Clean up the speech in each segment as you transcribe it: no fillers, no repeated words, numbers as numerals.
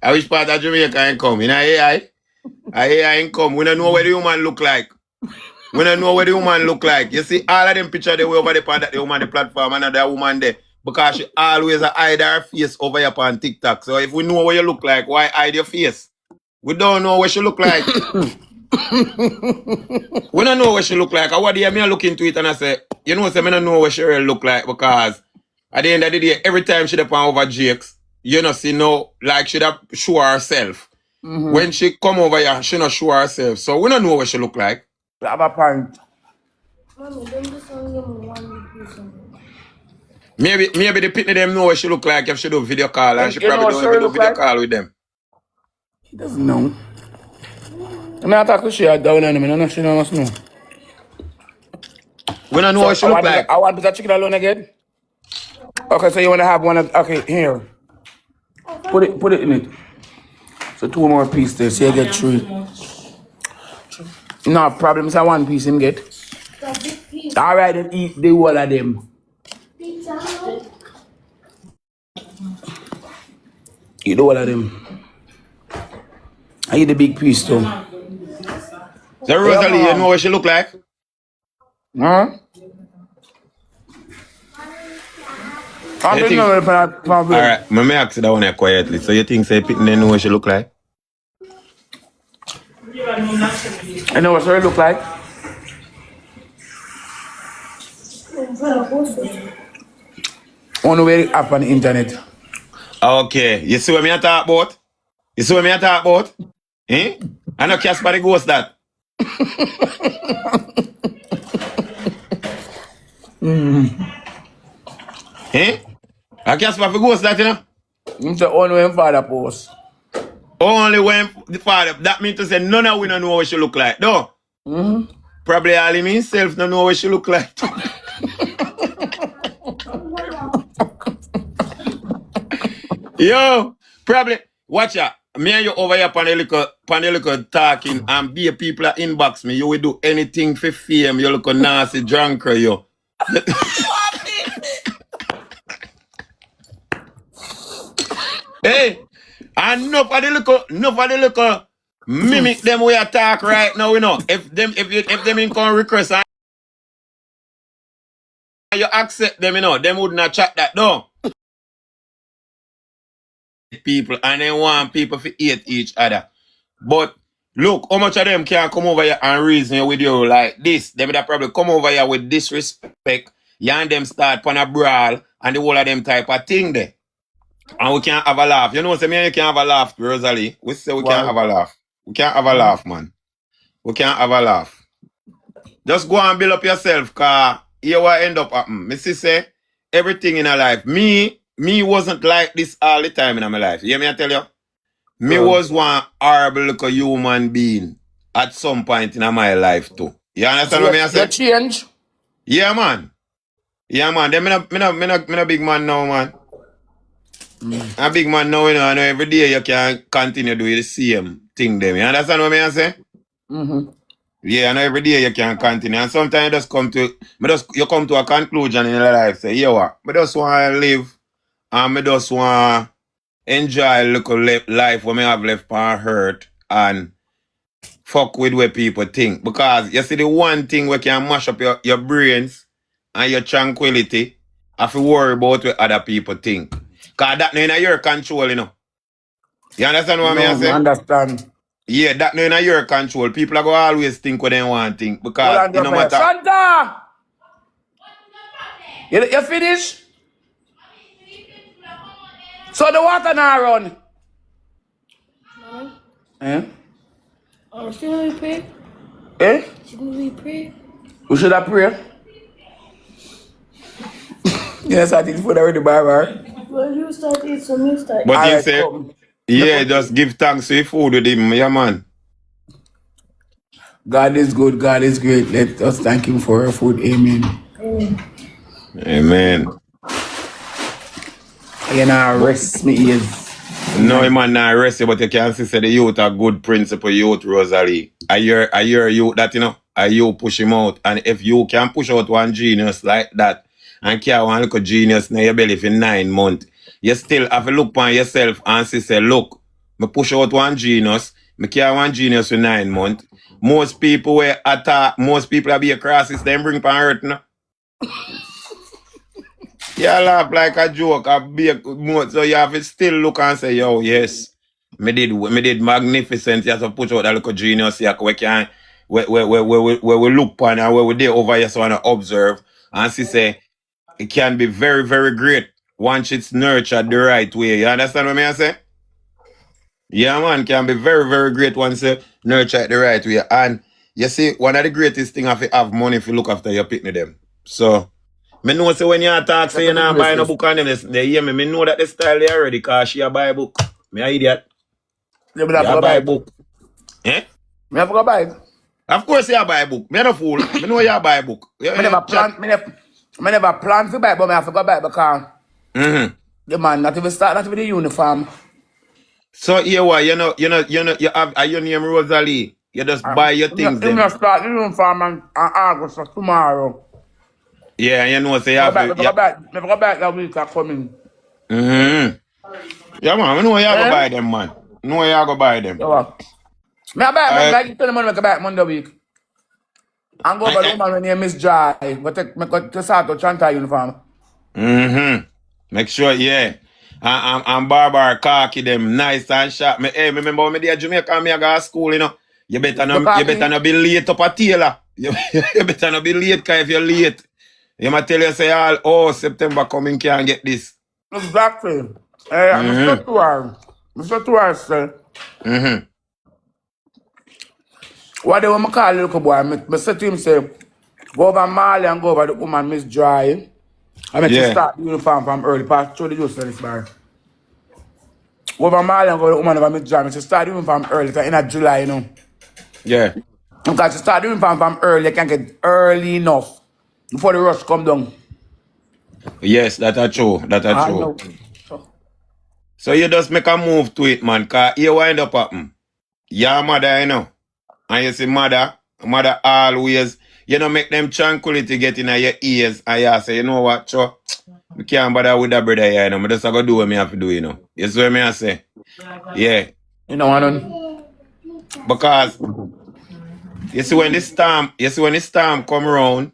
I which part of Jamaica ain't come? In AI? AI ain't come. We don't know what the human look like. We don't know what the woman look like. You see, all of them pictures they way over there on the woman the platform and that woman there. Because she always hide her face over here on TikTok. So if we know what you look like, why hide your face? We don't know what she look like. We don't know what she look like. I what day I look into it and I say, you know, I don't know what Sheryl look like because at the end of the day, every time she depend over Jakes, you know, see no, like she da show herself. When she come over here, she not show herself. So we don't know what she look like. I have a point. Maybe the pitney them know what she look like if she do video call and she You probably know don't even do video like? call with them. He doesn't know. I mean, I talk to she down on him, and she don't know. We don't know what she look like. I want to chicken alone again. Okay, so you want to have one of, okay, here. Put it in it. So 2 more pieces there, so you get 3. No problem, so 1 piece him get. Alright, then eat the whole of them. Eat the whole of them. I eat the big piece too. So Rosalie, you know what she look like? Huh? I don't know if alright, let me ask you that one here quietly. So you think say pitney know what she look like? I know what she look like. On the way up on the internet. Okay, you see what me talk about? You see what me talk about? Eh? I know Casper the ghost that. Eh? I Casper the ghost that, you know? It's the only when father post. Only when the father. That means to say none of we don't know what she look like. No. Probably all him himself don't know what she look like. Yo, probably watch out. Me and you over here on the little talking and be people inbox me. You will do anything for fame. You look a nasty drunker, yo. Hey, and enough of the little mimic them we attack right now, you know. If them in come request and you accept them, you know, them would not chat that no. People and they want people to hate each other. But look, how much of them can come over here and reason with you like this? They would probably come over here with disrespect, you and them start on a brawl and the whole of them type of thing there. And we can't have a laugh. You know what I mean? You can't have a laugh, Rosalie. We say we can't have a laugh. We can't have a laugh, man. We can't have a laugh. Just go and build up yourself, cause here what end up happen. Me say everything in a life. Me wasn't like this all the time in my life. You hear me I tell you? Me was one horrible little human being at some point in my life too. You understand what I say? You change? Yeah, man. Yeah, man. Then me no big man now, man. A big man now, you know, I know every day you can continue doing the same thing them. You understand what I say? Yeah, I know every day you can continue. And sometimes you just come to you come to a conclusion in your life. Say, yeah, what? I just want to live and I just want to enjoy a little life when I have left on hurt and fuck with what people think. Because you see the one thing we can mash up your brains and your tranquility, have to worry about what other people think. Because that not in your control, you know. You understand what I say? I understand. Yeah, that not in your control. People are going to always think what they want to think. Because you no matter. Santa! You finish? So the water now run. Eh? Shouldn't we pray? Eh? Shouldn't we pray? We should have pray. Yes, I think food already barber. Well, you start eating, so me start. But you say, yeah, just give thanks for your food with him, yeah, man. God is good, God is great. Let us thank him for our food. Amen. Amen. You know, rest me ears. No, man, not rest you, but you can see say the youth are good principle youth, Rosalie. I hear you that, you know, you push him out. And if you can push out one genius like that and carry one little genius in your belly for 9 months, you still have to look on yourself and say, look, Me push out one genius. Me carry one genius for 9 months. Most people were attack, most people that be a crisis, them bring pan earth now. You laugh like a joke, so you have to still look and say, yo, yes, me did magnificent. You have to push out that little genius here, where we look upon and where we there over here, so I observe. And she say, it can be very, very great once it's nurtured the right way. You understand what I say? Yeah, man, can be very, very great once you nurture it the right way. And you see, one of the greatest things if you have money if you look after your picnic them. So, me know say when you talk, say you're not buying a book on them, they hear me. Me know that the style they already, because she a buy a book. Me a idiot. You buy a book. Eh? Me have to go buy it. Of course you buy a book. Me no fool. Me know you buy a book. Me never plan to buy it, but me have to go buy it because the man not even start, not even the uniform. So here what you have your name Rosalie. You just buy your things. You Then. start the uniform on August or tomorrow. Yeah, you know say you have to go back that week are coming. Yeah, man, I know you go buy them, man. No, you go buy them. Me I buy it, like you tell the man I go back Monday week. And go by the woman when you miss Joy. But to start to Chanta uniform. Make sure, yeah. And Barbara khaki them nice and sharp. Hey, remember when me there Jamaica, me I go to school, you know. You better not be late up a tailor. You better not be late, because if you're late, you might tell you say, September coming can't get this. Exactly. I'm so to her, sir. What they want me call the little boy, I said to him, say, go over Mali and go over the woman Miss Dry. I mean, to start the uniform from early, past through the juice this bar. Go over Mali and go to the woman over Miss Dry. To start the uniform early, because in July, you know. Yeah. Because to start the uniform from early, you can get early enough before the rush come down. Yes, that's true. That's true. So you just make a move to it, man, because you wind up happen. Your mother, you know. And you see mother always, you know, make them tranquility get in your ears. And you say, you know what, Cho, I can't bother with that brother here, you know. I just gotta do what I have to do, you know. You see what I say? Yeah. You know what I mean? Because you see when the storm come around,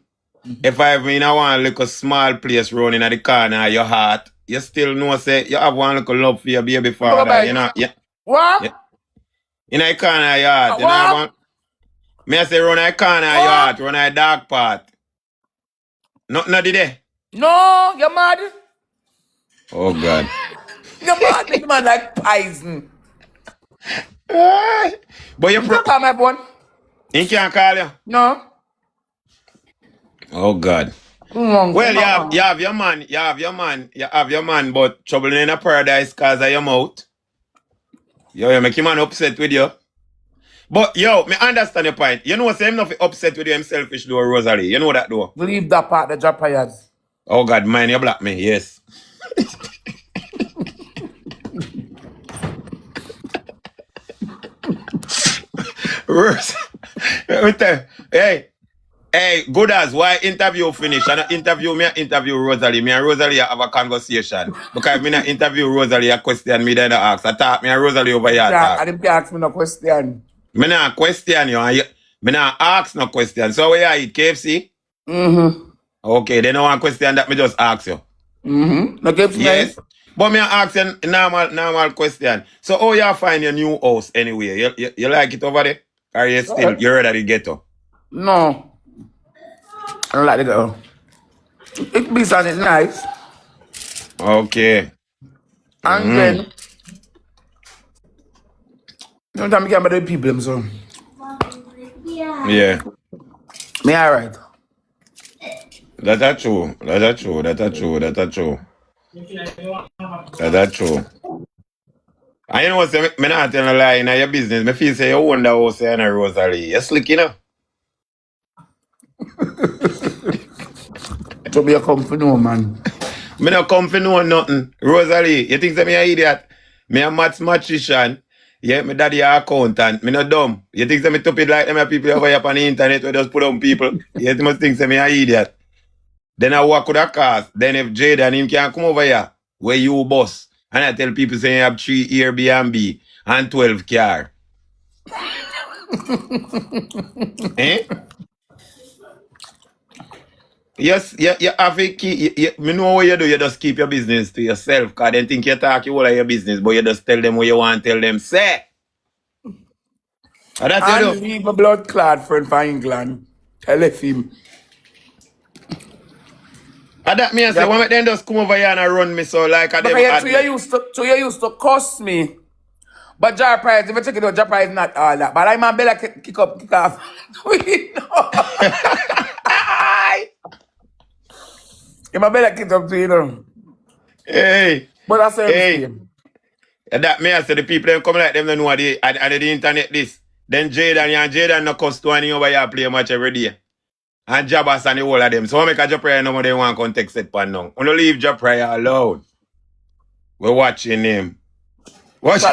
if I have in one little small place running at the corner of your heart, you still know say you have one little love for your baby father. You know, what? Yeah. In a corner of your heart, you know. Me I say run a corner of your heart, run a dark part. Nothing did they? No, you're mad. Oh God. You're mad, this man like poison. But you call my phone. He can't call you? No. Oh God. Well, you have your man, but trouble in a paradise cause of your mouth. Yo, you make your man upset with you. But yo, me understand your point. You know say him not upset with you, him selfish though, Rosalie. You know that though. Believe that part, the Jahprayers. Oh God, man, you black me, yes. Hey, good as why interview finish and interview Rosalie. Me and Rosalie have a conversation. Because me not interview Rosalie a question me then ask. I talk me and Rosalie over here. Yeah, I didn't ask me no question. Me not question you. Me not ask no question. So where you eat KFC? Okay, then no one question that me just ask you. No KFC. Yes. But me ask you normal question. So how you find your new house anyway? You like it over there? Or you ready to get up? No. I don't like the girl. It be something nice. Okay. And then sometimes I can't the people so. Yeah. Me alright. That's true. That's true. And you know what, me not tell a lie in your business. Me feel say you own the house in Rosalie. You slick, you know? To be a comfy no, man. Me not come for know nothing. Rosalie, you think that me an idiot? Me a mathematician. Yeah, my daddy a accountant. Me not dumb. You think that me stupid like them people over here on the internet who just put on people? You must think that me an idiot. Then I walk with a cars. Then if Jade and him can come over here, where you boss, And I tell people saying you have 3 Airbnb and 12 car. Eh? Yes, you have to keep, me know what you do, you just keep your business to yourself, because they think you talk you all of your business, but you just tell them what you want to tell them, say. And that's you And do. leave a blood clot friend for England. Tell him. And that me I say, Yep. when they just come over here and run me so like them Because you used to cuss me. But Jahprayer, if you check it out, Jahprayer is not all that. But I'm a better kick off. We know. I'm a better kick up to you know. Hey, But that's the hey. same. And that me I say, the people them come like them don't know the, and the internet this. Then Jaden no cuss to any over here play match every day. And Jabas and the whole of them. So I make a Jahprayer number they want context set pan now. I'm gonna leave Jahprayer alone. We're watching him. Watch.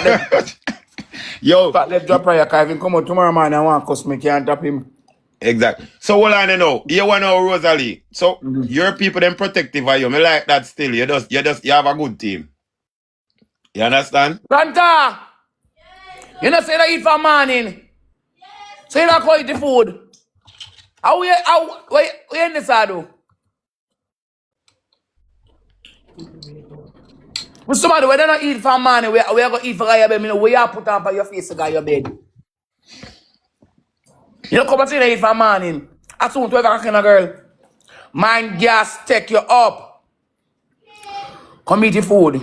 Yo. But let Jahprayer, because if he come out tomorrow morning and want to cuss me, can't tap him. Exactly. So hold on now. You want to know Rosalie. So your people them protective of you. Me like that still. You have a good team. You understand? Santa! You know say that eat for morning. Say that go eat the food. Where in this do? But somebody when they not eat for morning, we are going to eat for your bed. You know, where you put on for your face to your bed. You know, come and say they eat for morning. As soon as 12 o'clock, girl. Mind gas take you up. Come eat the food.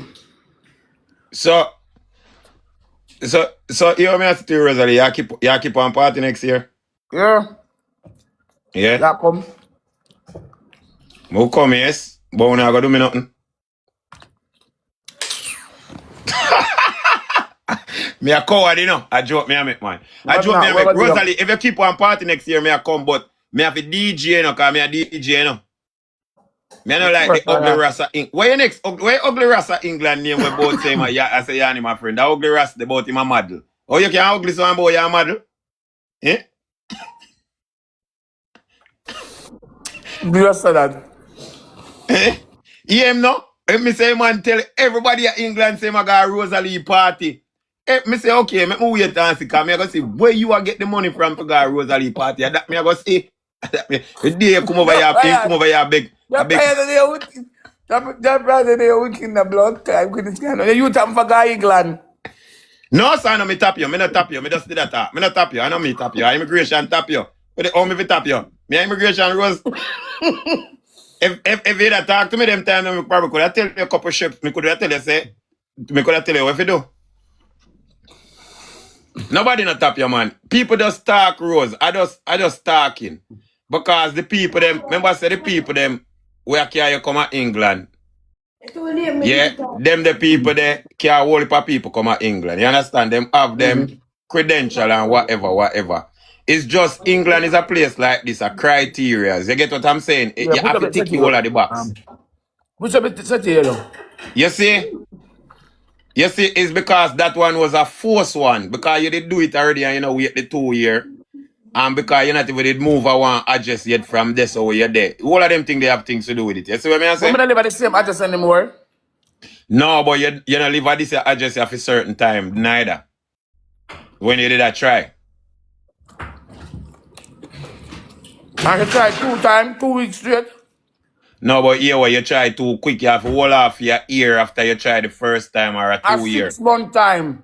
So you want me to tell you, Rosalie, you keep on party next year? Yeah. Yeah? That come. We'll come, yes. But we're not going to do me nothing. Me a coward, you know. I joke me a make, man. I joke me a make. Rosalie, if you keep on party next year, me a come, but me have a DJ, you know, because me a DJ, you know. Me no like the ugly rasta England. Where your next ugly rasta England name we both say my I say Yanni, my friend. That ugly rasta about him a model. Oh, you can ugly so about you a model? Eh? Do you say that? Eh? Yeah, no? If me say man tell everybody at England say my guy Rosalie party. If me say okay, me wait and see, because me go see where you are get the money from to go Rosalie party. And that me go see. The day you come over here, come over here big. Jahprayer they weak in the blood time. You time for guy England. No, son, no, me tap you. Me not tap you. Me just did that tap. Me not tap you. I know me tap you. I immigration tap you. But how me fi tap you? Me immigration Rose. if you talk to me them time, me probably could have tell you a couple ships. Me could have tell you say. Me could have tell you what you do. Nobody not tap you, man. People just talk, Rose. I just talking. Because the people them, remember I said the people them, where can you come to England? Yeah, them the people there can whole heap of people come to England. You understand? Them have them credential and whatever. It's just England is a place like this, a criteria. You get what I'm saying? Yeah, you have to tick all of the box. Which a bit set here though? You see? You see, it's because that one was a forced one. Because you did do it already and you know wait the 2 year. And because you not even did move I want address yet from this or you're there. All of them think they have things to do with it. You see what I say? But I don't live at the same address anymore. No, but you don't live at this address at a certain time, neither. When you did that try. I can try 2 times, 2 weeks straight. No, but here where you try too quick, you have to hold off your ear after you try the first time or a 2 year. 6 month time.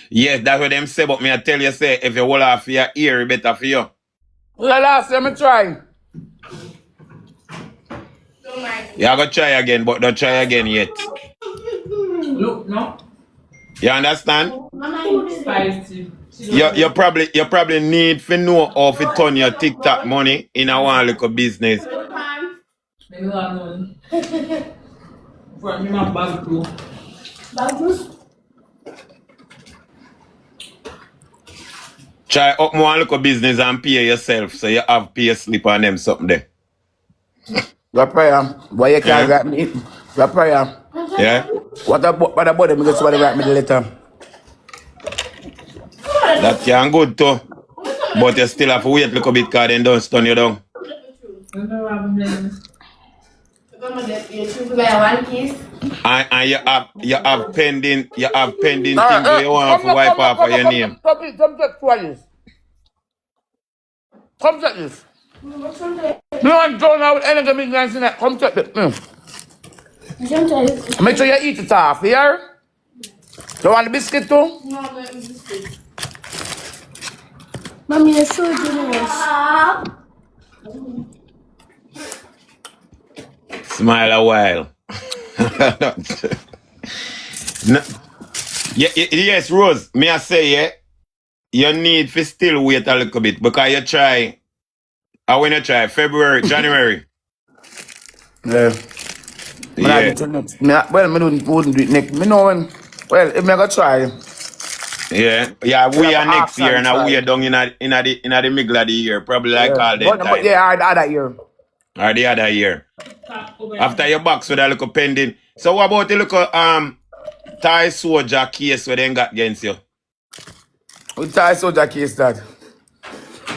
Yes, that's what them say, but me I tell you, say, if you hold off your ear, it better for you. The last time I try. You have to try again, but don't try again yet. Look, no. You understand? Spicy. You probably need to know how to turn your TikTok money in a one little business. Maybe one. For me, my bag too. Try up one little business and pay yourself, so you have pay slip on them something there. Jahprayer, why you can't write me? Jahprayer. Yeah? What about them? Because somebody write me the letter. That can good too. But you still have to wait a little bit because they don't stun you down. And you have pending things where you want to wipe off of your name. Come check twice. Come check this. No one don't know anything big nice in that. Come check this. Make sure you eat it off, here. You want the biscuit too? Mommy, you're so generous. Smile a while. No. Yes, Rose, me I say, yeah, you need to still wait a little bit because you try, when you try, February, January. Yeah. Yeah. Well, I wouldn't do it next. Me know when, well, if I go try. Yeah, we are next year and we are down in the middle of the year, probably like all that time. Yeah, that year. Or the other year. After your box with a little pending. So what about the little Thai soldier case where they got against you? What Thai soldier case that?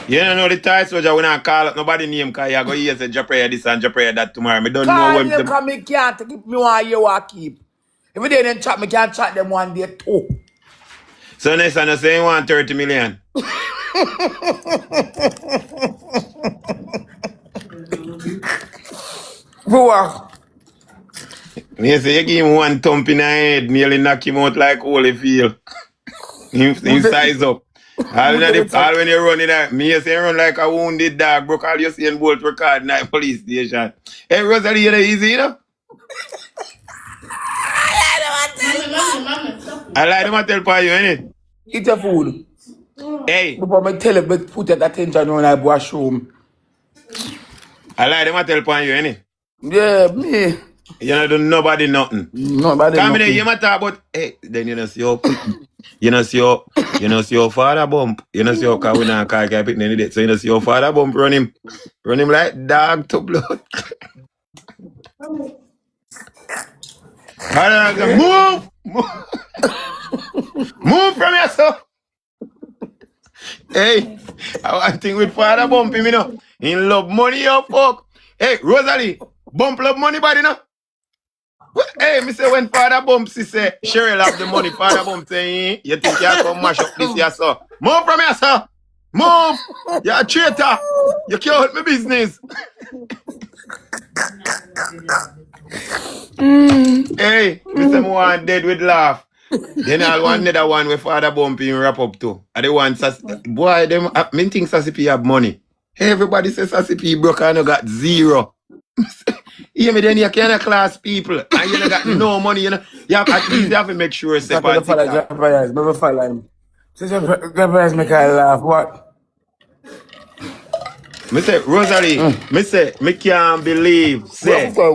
You don't know the Thai soldier when I call up nobody name because you go here say Jahprayer this and Jahprayer that tomorrow. I don't know when them come me can't keep me 1 year what keep. If they didn't chat, me can't chat them 1 day too. So next time I say you want 30 million. Who Me say you give him one thump in the head, nearly knock him out like Holyfield. Him size up. All when you run in that, me say run like a wounded dog, broke all your Usain Bolt record in that police station. Hey Rosalie, you're easy, you know? I like them to tell for you, innit? eat your food. Hey. Before me tell you, put that attention on I washroom. I like them to tell for you, innit? Yeah, me. You know, do nobody nothing. Nobody Come nothing. in, you might talk about, hey, then you know see your father bump. You know see your car when I car pick any day. So you know see your father bump run him like dog to blood. Move from yourself. Hey, I want thing with father bump him, you know. He love money, you fuck. Hey, Rosalie, bump love money body, no? Hey, me say when father bumps, he say, Sheryl have the money. Father bump say, you think you have to mash up this, yes, sir. Move from here, sir. Move. You're a traitor. You can't help me business. Hey, me say, one dead with laugh. Then I'll want another one where father bump him wrap up too. I don't want boy, them, me think Sassy P have money. Hey, everybody says Sassy P broke and I got zero. Yeah, me then you kind of class people and you got no money, you know. You have, at least you have to make sure it's step on TikTok. Never follow him. Jahprayer make I laugh. What? Me say, Rosalie, me say, me can't believe, say. So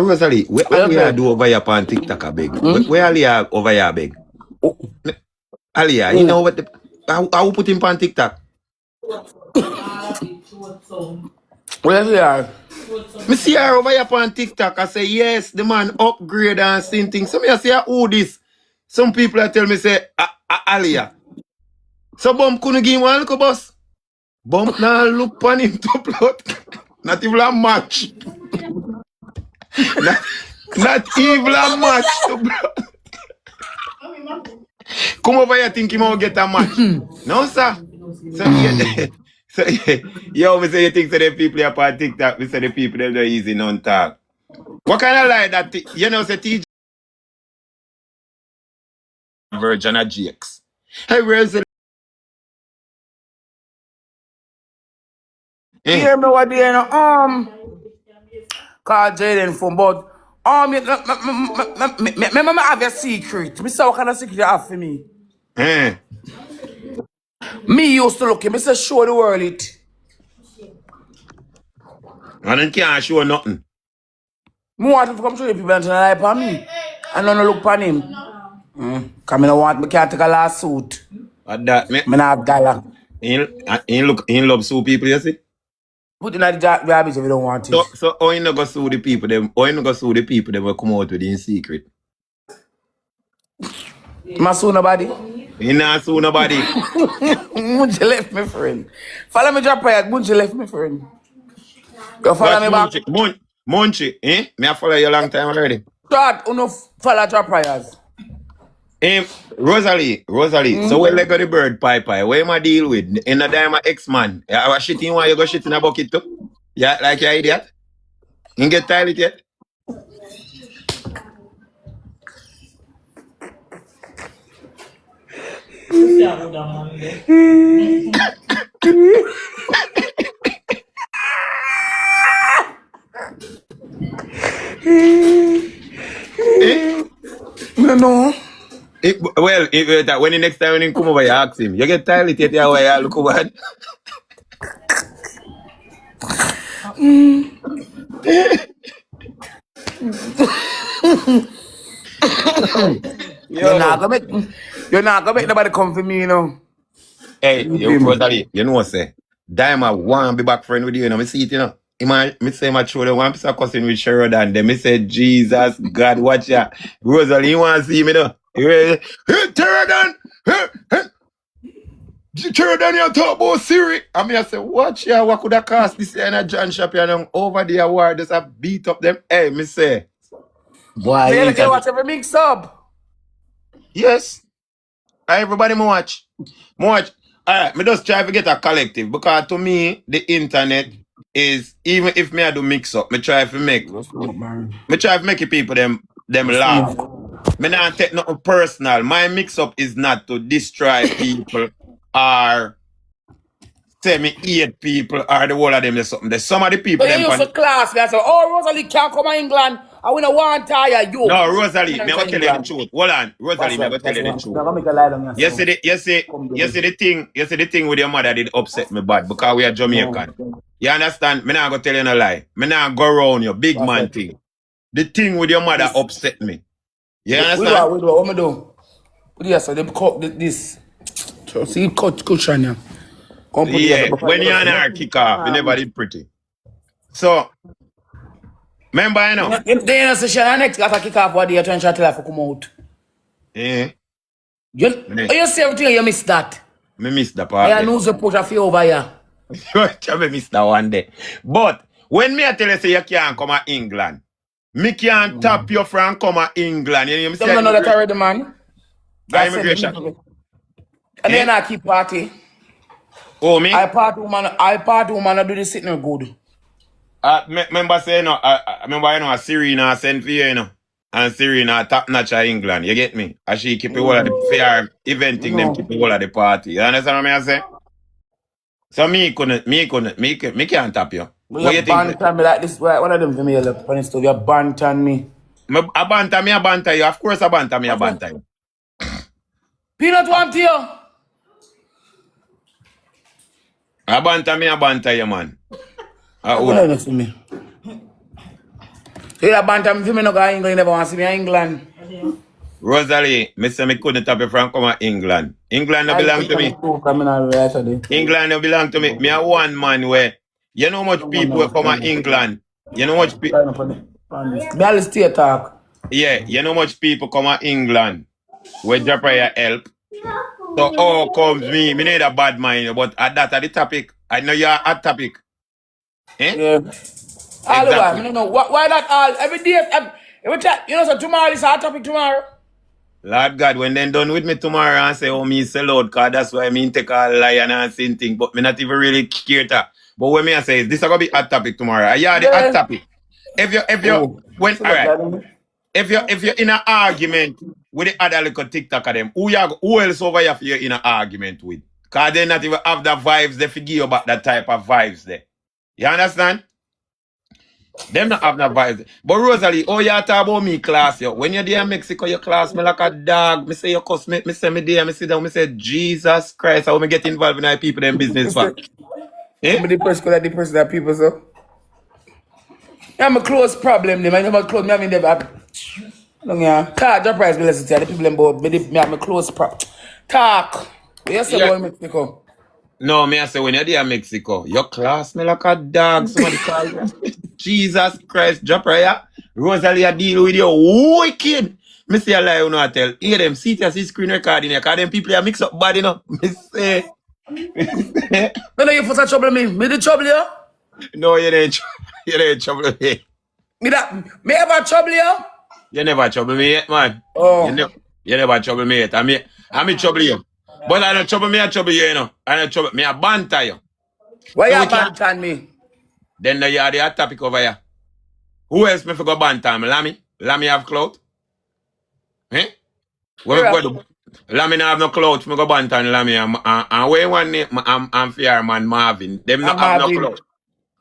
Rosalie, where are you do over here on TikTok, I beg? Where are you over here, I beg? Alia, you know what the... How put him on TikTok? Where you are? Me see her over here on TikTok. I say, yes, the man upgrade and same thing. So me I say, who this? Some people I tell me say, Alia. So Bump couldn't give him one little bus. Bump now look on him to plot. Not even a match. not even a match to plot. Come over here think he might get a match. No, sir. So, yeah, so you always say you think so the people here on TikTok, we say the people them don't easy non talk. What kind of lie that you know say TJ Virgin of GX? Hey, where's the You know what they know? Call Jaden from but me have a secret. Me say what kind of secret you have for me? Me used to look at me say show the world it. I don't can't show nothing. Me want to come show the people and lie upon me. And don't look upon him. Cause me no want me can't take a lawsuit. What that me Me not have dollar. he love sue people, you see? Put in the garbage if you don't want it. So how you not go sue the people them? How you not go sue the people them will come out with in secret? Ma sue nobody. You not sue nobody. Munchie left me friend. Follow me Jahprayer. Munchie left me friend. You follow Watch me back. Munchie. Munchie, eh? Me I follow you a long time already. Start uno follow Jahprayers. Rosalie. So where let go the bird pie? Where am I deal with? In a dime ex-man. I was shitting one, you go shit in a bucket too? Yeah, like you idiot? You get tired yet? See how good I'm on there. No. When the next time when he come over, you ask him. You get tired yet? Yeah, why you look over? You're not gonna make nobody come for me, you know. Hey, you, Rosalie, you know what say? Diamond want to be back friend with you, you know. Me see it, you know. Me say my children want to cussing with Sheryl and then me say, Jesus, God, watch ya. Rosalie, you want to see me, though? You ready? Hey, Sheridan! Hey, hey. Sheridan, you talk about Siri. And me I say, watch ya, what could that cost this year in a John shop here and over the award, just a beat up them. Hey, me say. Boy, So you watch every mix up. yes. Everybody me watch. Alright, me just try to get a collective because to me, the internet is, even if me I do mix up, me try to make it people them laugh. Me not take nothing personal. My mix up is not to destroy people or say me hate people or the whole of them or something. There's some of the people So you used to class me. I said, oh, Rosalie can't come to England. I want to want tire you. No, Rosalie, me I tell you the truth. Hold on, Rosalie, me I tell you the truth. You see the thing with your mother did upset me bad because we are Jamaican. You understand? Me not go tell you no lie. Me not go around you, big man thing. The thing with your mother upset me. You understand? What me do? Yes, so they cut this. So see, cushion here. Yeah, when you and her kick off, you never did pretty. So, remember, you know? Then say Sheryl next after kick off what day you're trying to tell her to come out. Yeah. You see everything, you miss that. Me miss the part. I know the push of you over here. Me miss that one day. But, when me I tell you say you can't come to England, me can't tap you from come to England. You know me say? Don't know that already, man. Immigration. And then I keep party. Oh, me? I party woman, I do the sitting good. Remember say, you know, Serena send for you, you know. And Serena top notch of England. You get me? And she keep the whole of the fair eventing them keep the whole of the party. You understand what I say? So me can't tap you. What you banter me like this. One of them for me look funny stuff. You banter me. I banter you. Of course I banter you. Peanut want you. I banter you, man. What you see me? So you banter me for me no go to England. You never want to see me in England. Rosalie, me say me couldn't tap you from come to England. England no belong to me. England no belong to me. Me a one man where you know how much people will come to England. You know how much people. Me always stay talk. Yeah, you know how much people come to England where Jahprayer help. So all comes me need a bad mind, but at that at the topic. I know you're at topic. Eh? Yeah. All the while, I don't know why that all every day every time, you know, so tomorrow is our topic tomorrow. Lord God, when they done with me tomorrow and say, oh, me sell out, cause that's why me take a lion and same thing, but me not even really care that. But when me I say, this is gonna be hot topic tomorrow. Yeah, the hot topic. If you're in an argument with the other little TikTok of them, who else over here for you in an argument with? Cause they not even have the vibes they forgive you about that type of vibes there. You understand? Them not have no vibes. But Rosalie, oh, you talk about me class, yo. When you're there in Mexico, you class me like a dog. Me say you cuss me say me there, me sit down, me say, Jesus Christ, how me get involved in that people them business for? Eh? I'm the person that people so. I'm a close problem, them. I'm a close, me having them. No, yeah. Jahprayer be listen to the people them both. Me have a close problem. Talk. Yes, yeah. About Mexico. No, me I say when you're there in Mexico, you class me like a dog. Somebody call you. Jesus Christ, Jahprayer. Rosalie deal with you wicked. Me see a lie you know I tell. Hear them, see it as his screen recording here, cause them people are mix up bad, you know. Me say, Me know you for trouble me. Me the trouble you? no, you ain't you ain't trouble me. Me ever trouble you? You never trouble me yet, man. Oh. You never trouble me yet. I me trouble you. But I don't trouble me, I trouble you, you know. I don't trouble me, I banter you. Why So you we can't. bantan me? Then you are the hot topic over here. Who else me for go banter me? Lammy? Lammy have clout? Eh? What me Yeah. go do? Lammy no have no clout. Me go banter and Lammy and where one name and Fear man Marvin. Them not I'm have no Marvin. clout.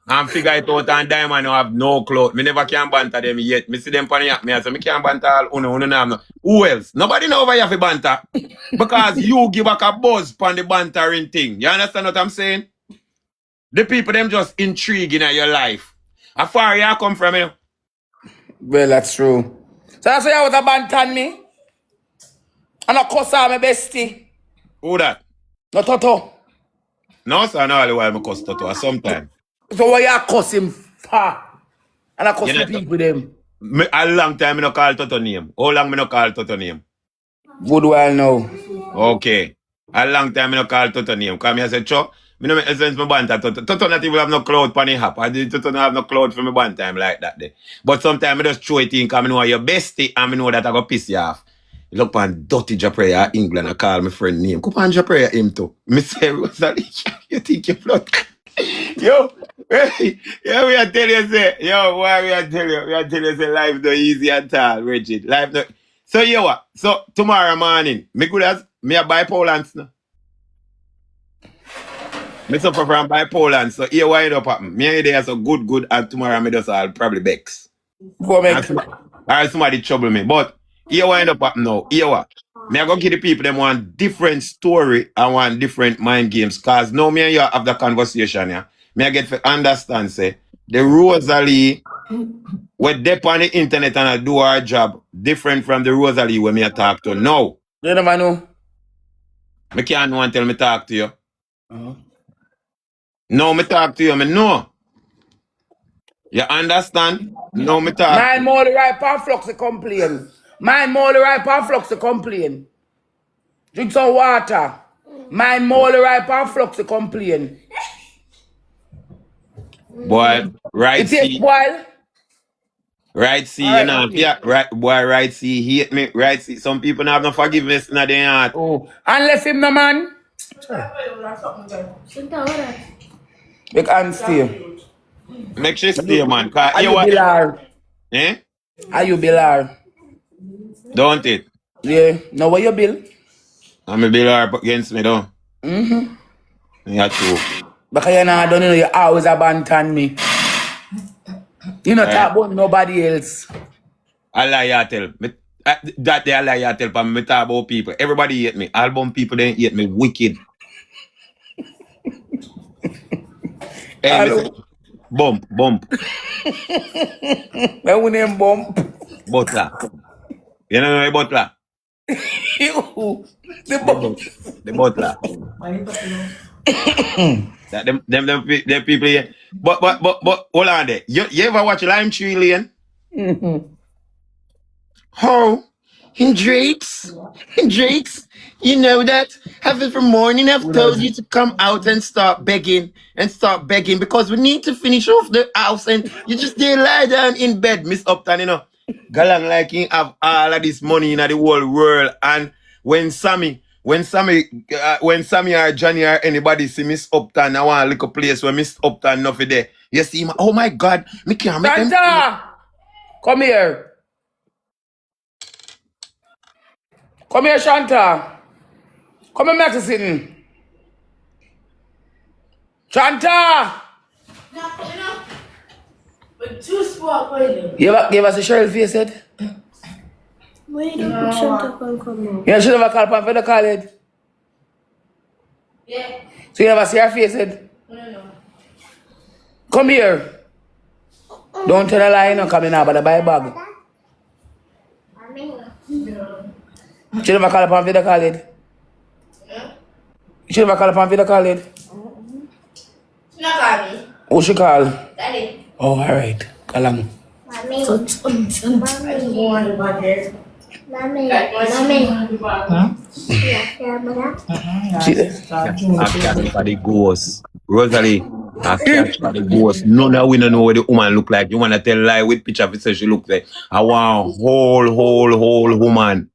And Figure It Out and Diamond no have no clout. Me never can banter them yet. Me see them pan yak me so me can't banter all uno no have no. Who else? Nobody know over here for banter. Because you give back a buzz pan the bantering thing. You understand what I'm saying? The people them just intriguing in your life. How far you come from, you know? Well, that's true. So that's why you was a bantan me? And I cuss out my bestie. Who that? No Toto. No, sir, no, all while I cuss Toto sometime. So why you cuss him for? And I cuss You the know, people them. a long time I no call Toto name. How long I no call Toto name? Good while now. Okay. A long time I no call Toto name. Come here, I say, Cho, me no make sense me banter Toto. Toto not even have no cloud pan the hap. I did Toto no have no cloud for me banter time like that day. But sometimes I just throw it in because I know your bestie and I know that I go piss you off. Look on dirty Jahprayer England, I call my friend name. Come on Jahprayer him too. Me say, Rosalie, you think you float? Yo, hey, yeah, we are tell you say, yo, why we are tell you say life no easy at all, Reggie. Life no. So you what? So tomorrow morning, me good as me a bipolar now. Me suffer from bipolar, so here why it up happen. Me and there so good, and tomorrow me just all probably vex. Go make. Or somebody trouble me. But here what end up happen now. Here what? Me I go give the people them one different story and one different mind games. Cause now me and you have the conversation, yeah. Me I get to understand, say, the Rosalie we dep on the internet and I do our job different from the Rosalie when me I talk to now. You never know. Me can't know until me talk to you. No, me talk to you, me know. You understand? No, me talk. Mine more the right pan flux to complain. Mine more the right pan flux to complain. Drink some water. Mine more the right pan flux to complain. Boy, right It takes see. while. Right see, All you right, know, okay. yeah, right, boy, right see, hate me, right see. Some people don't have no forgiveness in their heart. Oh, and left him no man. Make and stay. Make sure stay, man. Cause Are you you what? Bilar? Eh? Are you Bilar? Don't it? Yeah. Now what you bill? I'm a bill against me, though. Yeah, true. Because you know, I don't know, you always abandon me. You not talk about nobody else. I lie, I tell. That they a lie, I tell. But me talk about people. Everybody hate me. Album people, they hate me wicked. Hey, me say, bump. When we name bump. Butler. You know Butler? The bump. The Butler. That them people here. But hold on there. You ever watch Lime Tree Lane? Oh, in Drake's, you know that every morning I've told you to come out and start begging because we need to finish off the house and you just dare lie down in bed, Miss Upton, you know. Galang like he have all of this money in the whole world and when Sammy or Johnny or anybody see Miss Upton, I want a little place where Miss Upton nothing there. You see, oh my God, me can't make them. Santa! Come here. Come here, Shanta. Come here, medicine. Shanta! But too small for you. Give us a Sheryl face head. Where you put Santa can come out? You should have called for the college. Yeah. So you never see her face head. No. Come here. Don't tell a lie, no come in now, but I buy a bag. You should have called upon for the college. You should have called upon for the college. She not call me. Who she call? Daddy. Oh, alright. Call him. Mommy. I just go on the back there. Mommy. See there? I catch for the ghost. Rosalie, I catch for the ghost. None of we don't know what the woman look like. You wanna tell lie with picture of say she look like. I want whole woman.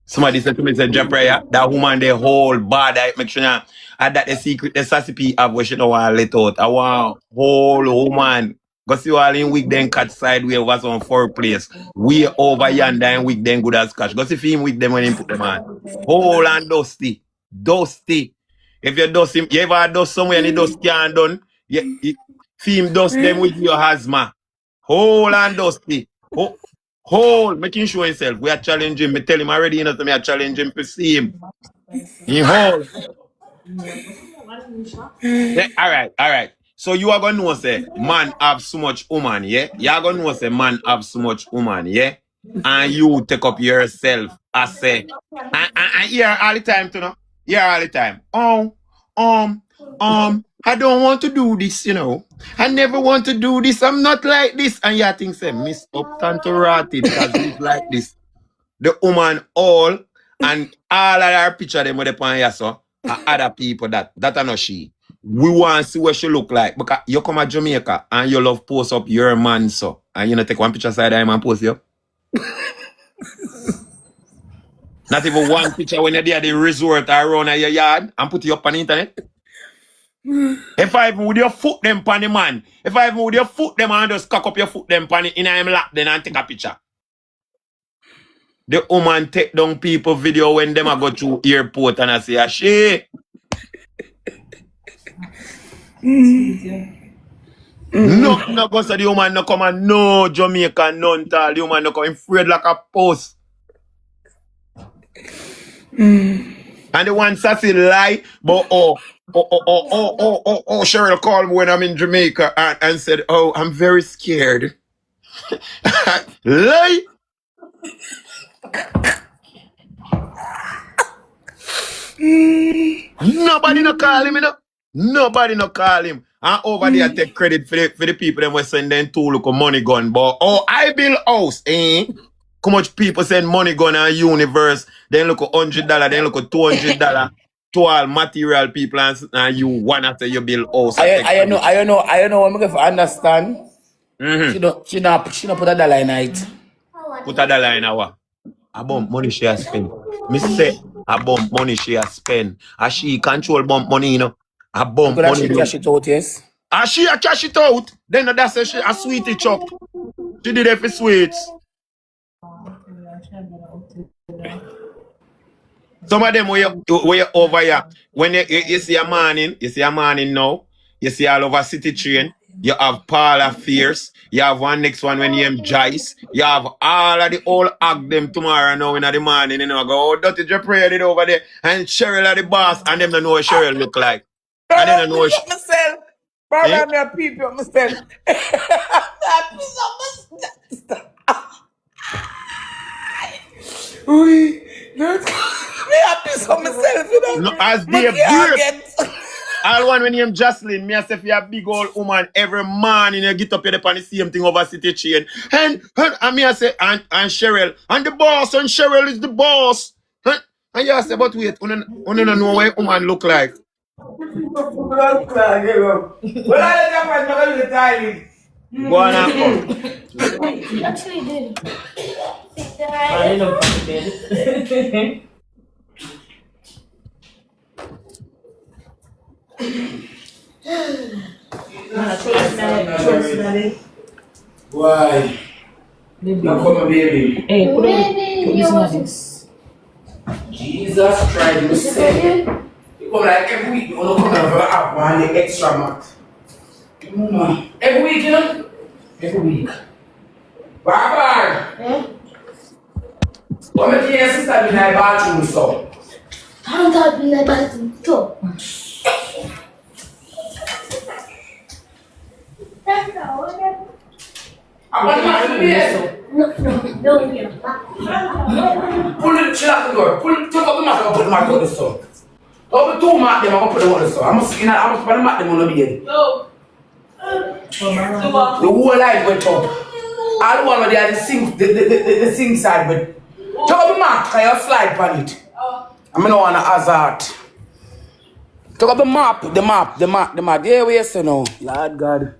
Somebody said to me, said Jahprayer, that woman they whole bad. I make sure now that the secret the sassy P have where she don't want to let out. I want whole woman. Go see all in week then cat side we was on four place. We over yonder and week then good as cash. Go see him with them when he put them on. Whole and dusty. Dusty. If you dust him, you ever dust somewhere and the dust can't done, you film dust them with your asthma. Whole and dusty. Whole, making sure himself. We are challenging. Me tell him already, you know, so me are challenging to see him. In whole. Yeah, all right. So you are gonna know say man have so much woman, yeah? You are gonna know say man have so much woman, yeah? And you take up yourself. I say, and here all the time, you know. Here all the time. I don't want to do this, you know. I never want to do this. I'm not like this. And you think say, Miss Upton to rot it, because he's like this. The woman all and all of her picture them with the pan here, so are other people that are not she. We want to see what she look like. Because you come to Jamaica and you love post up your man, so. And you know take one picture side of him and post you. Not even one picture when you're there at the resort or around your yard and put you up on the internet. If I even with your foot them pan the man, if I even with your foot them and just cock up your foot them pan in him lap then and take a picture. The woman take down people video when them a go through airport and I say, she. No go say the woman no come and no Jamaica, none tall. The woman no come afraid like a post. And the one sassy lie, but Sheryl called me when I'm in Jamaica and said, oh, I'm very scared. Lie. Nobody no call him, you know. Nobody no call him. And over there take credit for the people that were sending two look money gun. But I build house, eh? How much people send money gun and universe, then look $100, then look $200 to all material people and you one after you build house. I know what I'm going to understand. She not put a dollar in it. Put a dollar in our. A bump money she has spent. Me say a bump money she has spent. And she control bump money, you know. A bump money. She cash it out, yes. And she a cash it out. Then that's a sweetie chop. She did it for sweets. Some of them where you over here. When you see a man in now. You see all over City Train. You have Paula Fierce. You have one next one when you name Jice. You have all of the old act them tomorrow now in the morning. You know, go, oh, Dirty Jahprayer did over there. And Sheryl are the boss. And them don't know what Sheryl look like. And they don't know what myself. Brother, me a people myself. Me a piece of myself, you know. No, as they great. All one when you name Jocelyn, me I say if you're a big old woman, every morning you get up here upon the same thing over City Chain. And me I say, and Sheryl, and the boss, and Sheryl is the boss. And you say, but wait, you don't know what a woman look like. Go on and come. You actually did. I don't know. Why? Now come on, baby. Hey, put this. Jesus tried to say. You come like every week, you want to come and have one extra month. Every week, you know? Every week. Bye-bye. Come here, your sister in the bathroom, so. I don't talk in the bathroom, too. I want to be No. pull it, chill out the door. Take up the mat and put the mat on the store. Over two mat them, I'm going to put them on the store. I must put the mat them on the bed. No. The whole life went up. All the one where they had the sink side, but Check up the map, can you slide on it? I mean, on a hazard. Check up the map. There we say no. Lord God.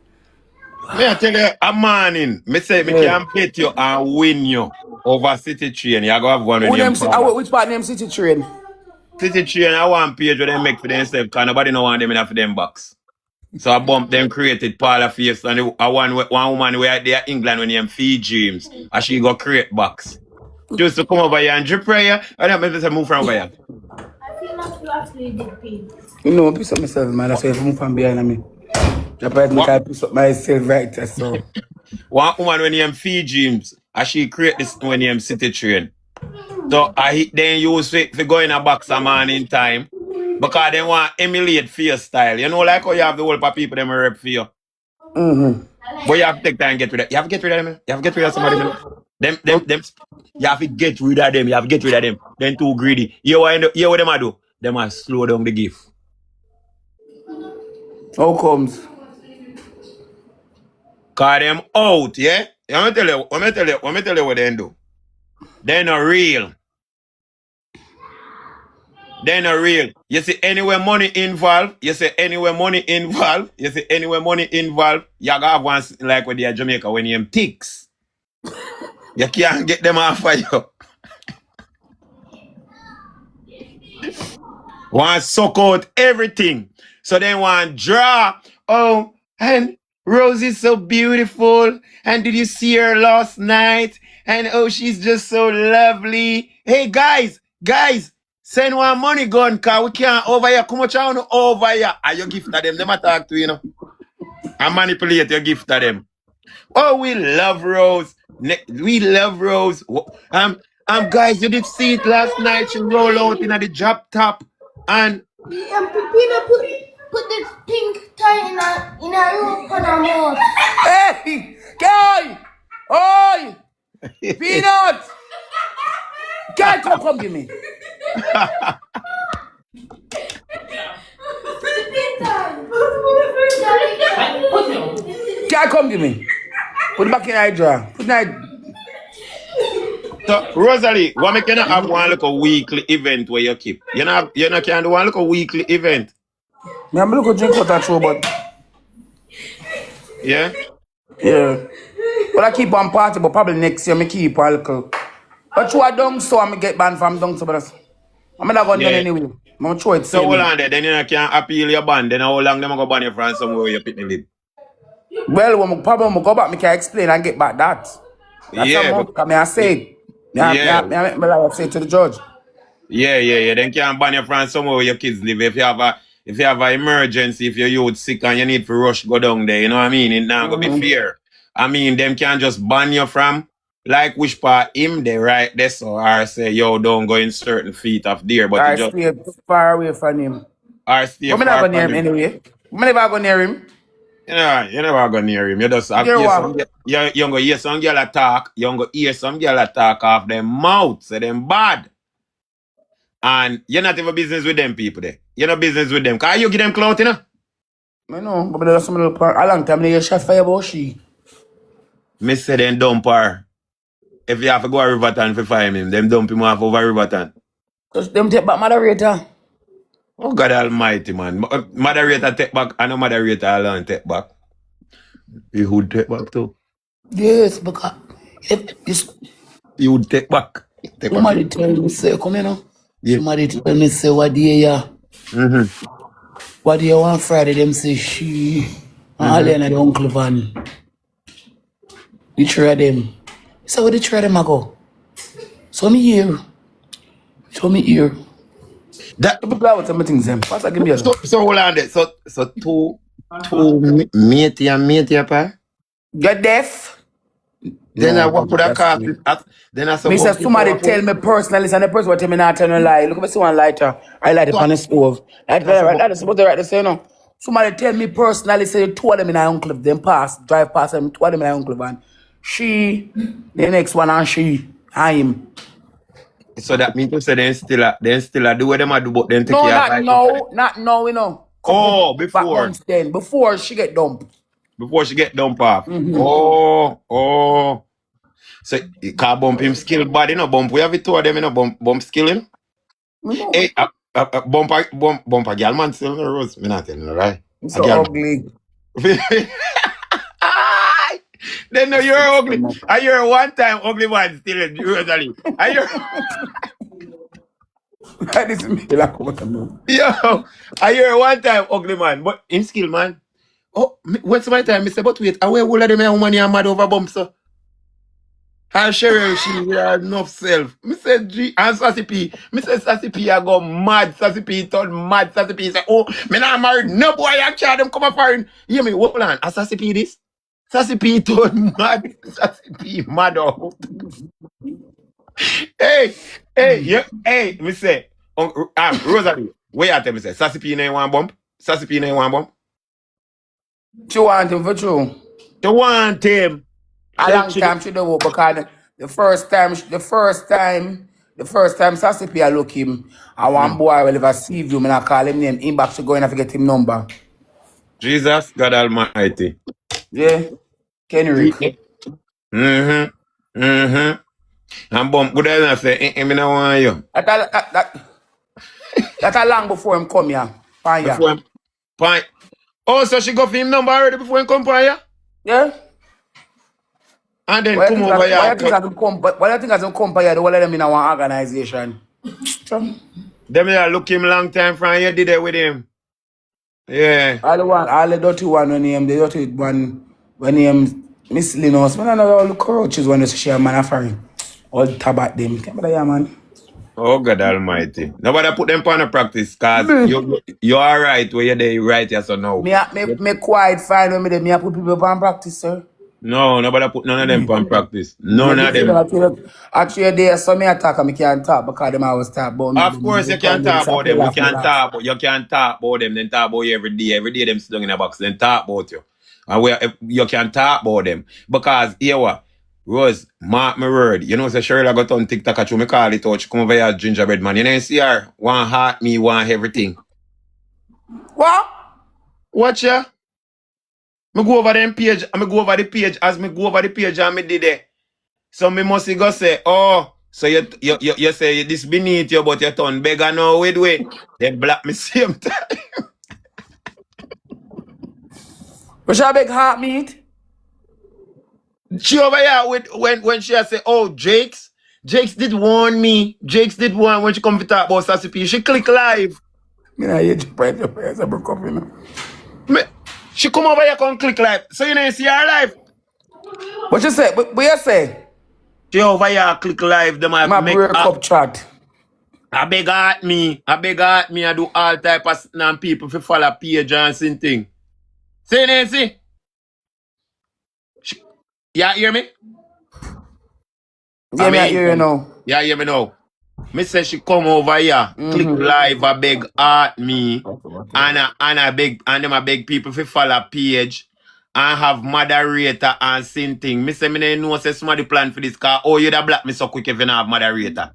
Me I tell you, a morning, me say me Yeah. can bet you and win you over City Train. You go have one with Who them them? father. Which part name City Train? City Train, I want page where they make for themselves, because nobody know want them in for them box. So I bump them created Paula Face and one woman where they are England when them Fiji James. And she go create box. Just to come over here and Jahprayer. I don't know if move from over here. I feel like you actually did pay. You know, piece up myself, man. That's why I move from behind me. Jahprayer make I piece up myself right there, so. One woman when them Fiji James. And she create this when them City Train. So I then use it for going a box a man in time. Because they want emulate face style. You know, like how you have the whole of people them rep for you. Mm-hmm. But you have to take time and get rid of. You have to get rid of them. You have to get rid of somebody. Man. Them. You have to get rid of them. You have to get rid of them. Then too greedy. You what them a do? Them a slow down the gift. How comes? Cause them out, yeah? Let me tell you what they do. They're not real. They're not real. You see anywhere money involved, you see anywhere money involved, you gotta have one like with the Jamaica when you ticks. You can't get them off of you. Want suck out everything. So they want draw. Oh, and Rose is so beautiful. And did you see her last night? And oh, she's just so lovely. Hey guys, send one money gun, cause we can't over here. Come much on over here. And you gift to them. Them attack to you know. And manipulate your gift to them. Oh, we love Rose. We love Rose. Guys, you did see it last night. She roll out in the drop top. And Peter put this pink tie in a rope on her mouth. Hey! Guy! Oi! Peanut! Guy, come give me. Guy, come give me. Put it back in the drawer. Put it in so, Rosalie, what make you not have one little weekly event where you keep? You not can do one little weekly event. I'm looking drink for that show, but Yeah? yeah. But I keep on party, but probably next year I keep a little. But you are done, so I'm get banned from done, so but I'm not going done anyway. I'm going to throw it. So hold on there, then you can appeal your band, then how long them go ban you from somewhere where you pick the lid? Well, when I probably go back, I can explain and get back that. That's Yeah, what I say. Yeah. I say to the judge. Yeah. Then can ban you from somewhere where your kids live. If you have an emergency, if your youth sick and you need to rush go down there, you know what I mean? It not gonna be fair. I mean, them can just ban you from like which part him they right there so or say yo don't go in certain feet of there, but I you just stay far away from him. or stay But far I never from near him him. anyway. I never go near him. You never go near him. You just have Near hear what? you go hear some girl attack, you go hear some girl attack off them mouth, say them bad. And you're not even business with them people there. You're not business with them. Cause you give them clout, you know? I know, but there's some little part. A long time they shot fire about she. Me say them dump her. If you have to go to Riverton to find him, them dump him off over Riverton. Just them take back moderator. Oh God almighty, man. Moderator take back. I know moderator alone take back. He would take back too. Yes, because if this He would take back. Take back. somebody tell me say, come here now. Yeah. Somebody tell me say what day ya? Mm-hmm. What day on Friday? Them say she and Alena the uncle van. The three of them. So what the three of them I go? So me here. That The people out some things them. What's that give me? so hold on there. So two matey and matey pa? Get deaf. Then No, I what could I that's cast me. it? Then I Me say suppose somebody tell me personally, and the person will tell me not tell no lie. Look at me see one lighter. I light it on the stove. That's supposed to write the say no. Somebody tell me personally, say two of them in our uncle, them drive past them, two of them in our uncle van. She, the next one and she, and him. So that means to say then still do what them a do, but then take No, care not of now, not now, you know. Oh, Back before months then, before she get dumped. she get dumped off. Oh. So you can't bump him skill body, no bump. We have it two of them, you know, bump skilling. No. Hey, bump a girl man still no Rose. Me not telling you, right? It's A so girl ugly. man. Aye. They know you're ugly. And you're one time ugly man still in Rosalie. And you're This is me like what I'm doing. yo, and you're one time ugly man, but in skill man. Oh, what's my time? I say, but wait, I wear all of them a woman you mad over bump so. And Sheryl, she had enough self. Me say G and Sassy P. Me say Sassy P I go mad. Sassy P turn mad. Sassy P say, oh, me not married. No boy, I can't them come up foreign. Hear me, hold on. And Sassy P this? Sassy P turn mad. Sassy P mad out. Hey, yeah, hey, me say, Rosalie, where you tell me say, Sassy P ain't one bump? Sassy P ain't one bump? She want him for true. You want him. A long time she don't work because the first time Sassy P I look him, and one boy will ever see you, and I call him name, him back to go in and forget him number. Jesus, God Almighty. Yeah? Kenrick. Mm-hmm. And bump good as I say, me no want you. That a long before him come here. Fine, yeah. Before him, point. Oh, so she got for him number already before him come by here? Yeah? And then Why come you over here. think as him come here, the whole of them in our organization? Them here look him long time from here, did it with him. Yeah. All the dirty one when him, the dirty one when him Miss Linus, man, I know all the coaches when they share man offering. All the tabat them. Can't be there, man. Oh God Almighty. Nobody put them on the practice, cause you're alright where you're there right here so now. Me quiet fine when me there. Me I put people on practice, sir. No, nobody put none of them on practice. None of them. Actually, there so me attack and me can't talk because them always talk about me. Of course you can talk about them. You can talk about them, then talk about you every day. Every day them sit down in a box, then talk about you. And you can talk about them. Because here what? Rose, mark my word. You know, say Sheryl I got on TikTok at you, me call it out. She come over here gingerbread man. You know, see her? One heart, me, want everything. What? Watch ya. Me go over them page, and me go over the page. As me go over the page and me did it. So me must go say, oh, so you say this beneath you, but you turn beggar now with way. They black me same time. What's your big heart meat? She over here with when she say, oh, Jakes did warn me. Jakes did warn when she come to talk about Sassy P. She click live. Me not hear Jahprayer, I broke up, you know. She come over here come click live. So you know you see her live. What you say? What you say? She over here click live. Them My make break up chat. I beg at me. I do all type of people for follow page and same thing. See Nancy? Yeah, hear me? Yeah, me I hear you now. Yeah, hear me now. Me say she come over here, click live, I beg at me, and I beg and them I beg people for follow page and have moderator and same thing. Me say me no know say somebody plan for this car. Oh, you da black me so quick if you not have moderator.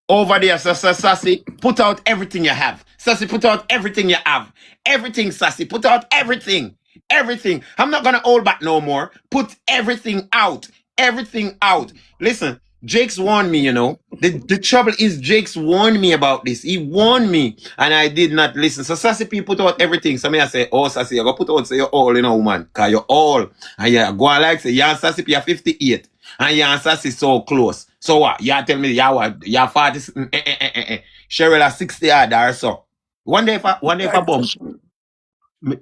Over there, Sassy, put out everything you have. Sassy, put out everything you have. Everything, Sassy, put out everything. Everything. I'm not gonna hold back no more. Put everything out. Everything out. Listen, Jake's warned me, you know. The trouble is Jake's warned me about this. He warned me and I did not listen. So Sassy P put out everything. So me I say, oh Sassy, you go put out say you're all, you know, woman. Cause you're all. And you go on like say, yeah, Sassy P, you're 58. And your Sassy so close. So what? You tell me you're 40. Sheryl are 60 odd or so. One day if I bump.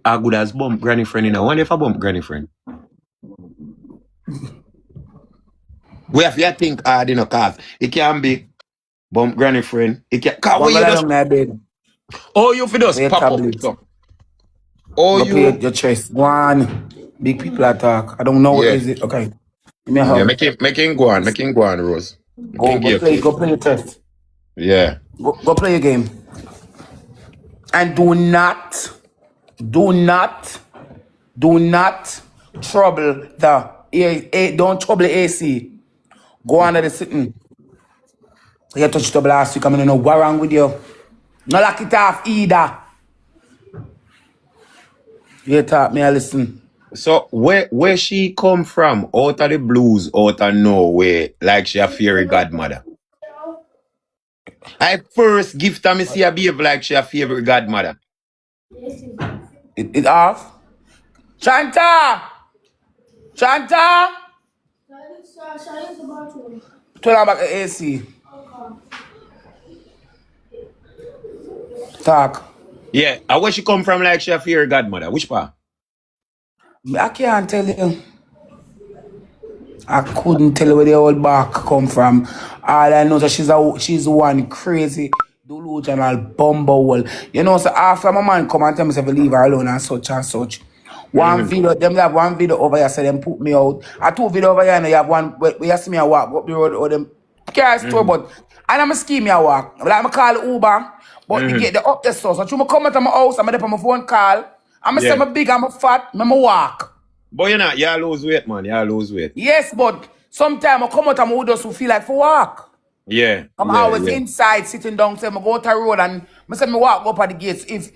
I good as bump granny friend, you know. One day if I bump granny friend. We have to think hard, you know, cause it can be bump granny friend. It can cause you just, oh you for just pop up so. Oh you play your chest. One big people attack. I don't know what is it. Okay. Yeah, make him go on, Rose. Go play your test. Yeah. Go play your game. And do not trouble don't trouble the AC. Go under the sitting. You touched up last week. I mean, no what wrong with you. No lock it off either. You talk me, I listen. So where she come from? Out of the blues, out of nowhere, like she a fairy godmother. I first gift her me see her behave like she a fairy godmother. It off. Shanta! Shanta! Shall the bathroom? Turn on back the AC. Talk. Yeah, and where she come from like she a fairy godmother? Which part? I can't tell you. I couldn't tell you where the old back come from. All I know is she's one crazy delusional bumble. You know, so after my man come and tell me to leave her alone and such and such. One Mm-hmm. video, them have one video over here, so them put me out. I two video over here, and you have one where you see me walk up the road or them car store, Mm-hmm. but and I'm a scheme me a walk. Like I call Uber, but they Mm-hmm. get the up the source. So you come out of my house, I'm on my phone call. I'm say Yeah. I'm big, I'm fat, I'm walk. But you know, you lose weight, man. You lose weight. Yes, but sometimes I come out and I would just feel like for walk. Yeah, I'm yeah, always yeah. inside sitting down, say I go to the road and I say me walk up at the gates. If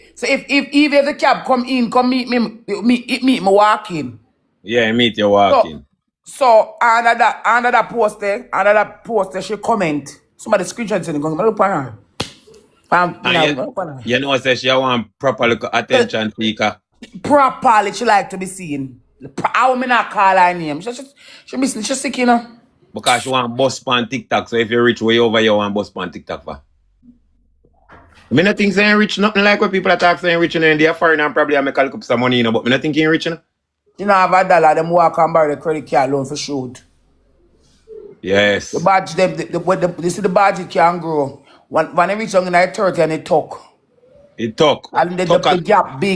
the cab come in, come meet me walking. Yeah, meet you So walking. so under that post there, she comment. Somebody screenshot it and go, look at her. You And know, you, look at her. you know, say she want proper look attention seeker. Properly, she like to be seen. How me not call her name? She sick, you know. Because she want bust on TikTok. So if you reach way over, you want bust on TikTok for. I mean, I think saying rich, nothing like what people are talking saying rich, and they're foreign and probably I make a look up some money, you know, but me not thinking rich, you know. You know, have a dollar, them walk and borrow the credit card loan for shoot. The Yes. badge, this is the badge it can grow. When it reach young in the 30 and it talk. It talk. And Talk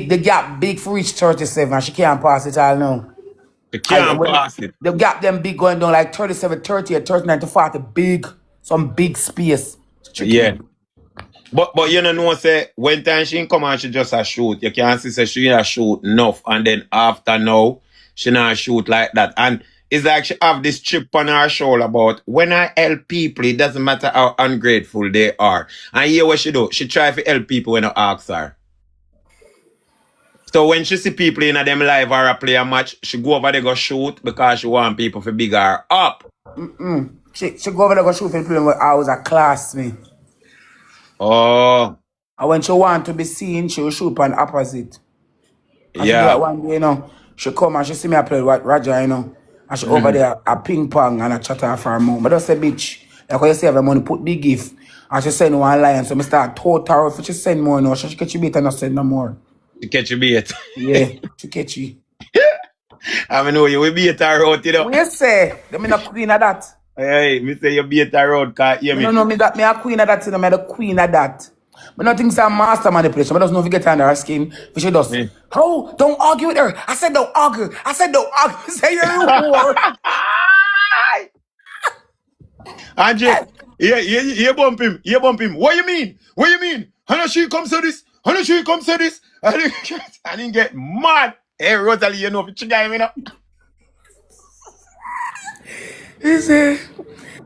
the gap big for reach 37 and she can't pass it all now. you And can't when pass it. the gap them big going down like 37, 30, 39 to 40, big, some big space. It's tricky. Yeah. But you know, say when time she come and she just a shoot, you can see say she a shoot enough, and then after now, she not shoot like that. And it's like she have this chip on her shoulder about when I help people, it doesn't matter how ungrateful they are. And here what she do, she try to help people when I ask her. So when she see people in a them live or a play a match, she go over there go shoot because she want people to big her up. She go over there go shoot for the film where I was a classmate. Oh, And when she want to be seen, she will shoot on opposite. And she do yeah. that one day, you know. She come and she see me I play with Roger, you know. And she over there a ping pong and a chatter for her mom. But I say, bitch, like when you say have money, put big gift. And she send one line, so I start total if she send more, no. She catch you beat and not send no more. To catch you bait. Yeah, she catch you. I know you will beat her out, you know. What you say? Them me not queen of that. Hey, me say you beat her out, can't hear Me me. no know me that me a queen of that, you know, me the queen of that. Me not think some master manipulation. I just know if you get under her skin, if she does. Yeah. Oh, don't argue with her. I said don't argue. I said don't argue. Say you're a whore. Andre, you bump him. You bump him. What you mean? What you mean? How she comes to this? How she comes to this? I didn't get mad. Hey, Rosalie, you know, you guy, you know. He said,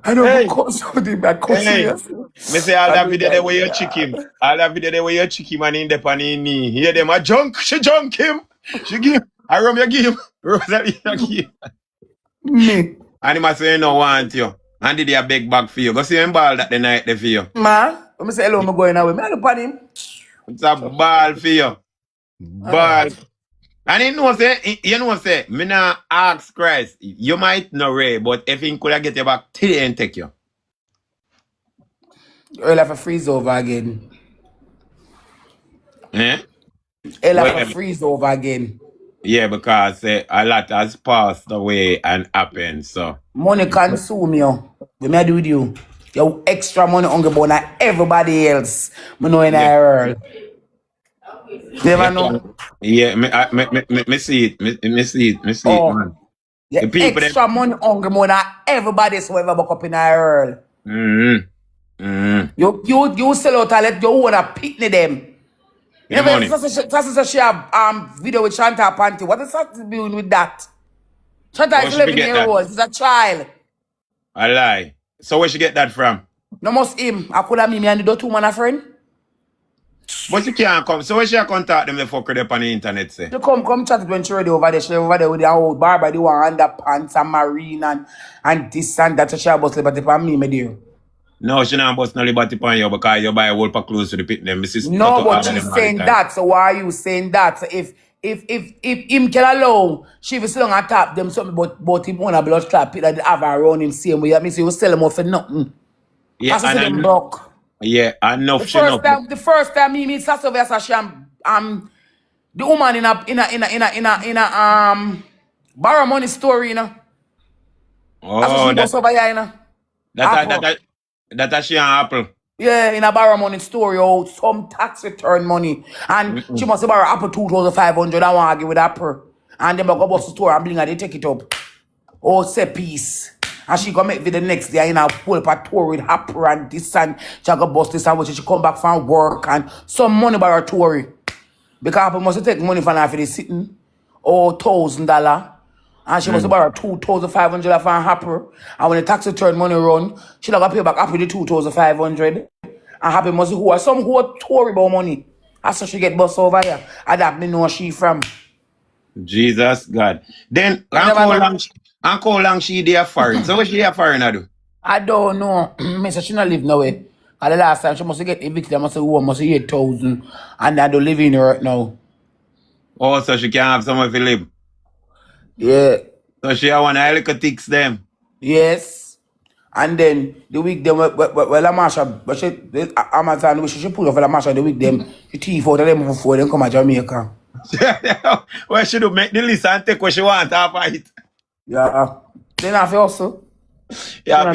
I don't Hey, go something bad. Cause hey. Me say all I that do video that. there where you chick him. All that video there where you chick him and in the pan in knee. Hear them a junk. She junk him. She give him. I rum you give him. Rosalie, you give him. Me. And he must say no want you. And did he a big bag for you? Go see him ball that the night there for you. Man, when me say hello, me going away. Me I look at him. It's a ball for you. Ball. And you know say, me not ask Christ. You might not Ray, but if he could get you back today and take you. He'll have a freeze over again. Eh? He'll have Well, a freeze over again. yeah, because a lot has passed away and happened, so. Money consume you. What me I do with you? You extra money hungry about than everybody else. Me know in Yeah. the world. Never know. Yeah, me see it. Me see it, Oh, man. you The people extra money hungry more than everybody else who ever buck up in the world. You sell out and let your own a pitney them. The You money. know, that's she have video with Shanta Panty. What is that doing with that? Shanta Where is she 11 get years that? old. She's a child. I lie. So where she get that from? No must him. I could have me and the two man a friend. But she can't come. So when she contact them, they fuck her up on the internet, say. She come chat it when she ready over there. She over there with the old barber, the one underpants and marine and this and that. So she bust liberty for me, my dear. No, she not bust no liberty upon you because you buy a whole pack clothes to the pit them. Mrs. No, but she's saying that. So why are you saying that? So if him can allow, she will still on tap them something, but him on a blood clot pit that they have around him same way. That means you sell them off for nothing. Yeah, As I see them broke. Yeah, enough. The first time he meets Sasovia, she the woman in a borrow money story, you know. Oh, That's over here, you know. that she an apple. Yeah, in a borrow money story, or some tax return money. And she must have borrow Apple 2,500. I want to give with Apple. And then I go bust the store and bring her, they take it up. Oh, say peace. And she go make the next day, you know, pull up a tour with Apple and this and she go bust this and which she come back from work and some money by her tour. Because Apple must take money from her for the sitting. Oh, $1,000. And she must borrow 2,500 from Apple. And when the tax return money run, she not gonna pay back Apple the 2,500. And Happy must who are some who are tory about money. That's how she get bust over here. And that me know she from. Jesus God. Then how long she there foreign? So what she there foreign I do? I don't know. Me say she not live nowhere. And the last time she must get evicted, I must say who must 8,000. And I don't live in her right now. Oh, so she can't have somewhere to live. Yeah. So she want a little ticks them. Yes. And then the week them well Lamasha, but she Amazon she pull off Lamasha the week them she thief out of them before them come to Jamaica. Well, she do make the list and take what she want to fight. Yeah. Then I feel also. Yeah,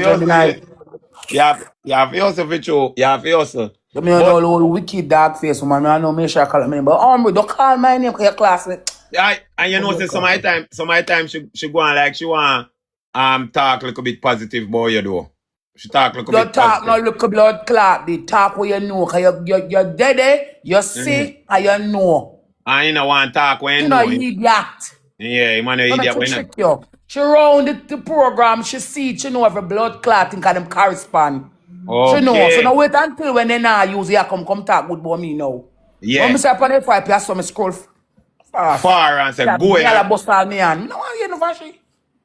you have also for true. You have also. You know the wicked dog face woman, I know me sure call me, but don't call my name because you're classmate. Yeah, and you know say some of the time she go on like she want talk a little bit positive about you though. She talk a little bit talk positive. no look blood clot, they talk what you know, because you're dead, you see, and you know. And you know want talk when you You know. know you idiot. Yeah, man, you idiot when trick you. She round the program, she see, she know every blood clotting can them correspond. Okay. She know. So now wait until when they now use it, come talk good about me now. Yeah. When I say upon the 5 plus, so I scroll far and say go ahead. Bust all me on. No one hear no fashion.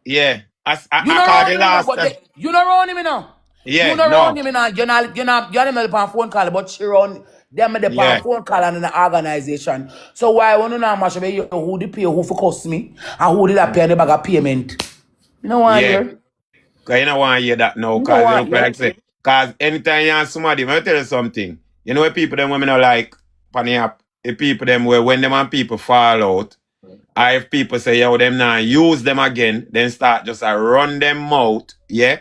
Yeah. I call the last time. You don't run him now. Yeah, you don't run him now. You're not on phone call, but she run them the phone call and in the organization. So why when you know much about you who they pay, who for cost me, and who did I pay the bag of payment? You know why here? Because you don't want to hear that now. Because anytime you ask somebody, let me tell you something. You know what people them women are like, funny up, the people them where when them and people fall out, I have people say, yo, them now use them again, then start just run them out, yeah?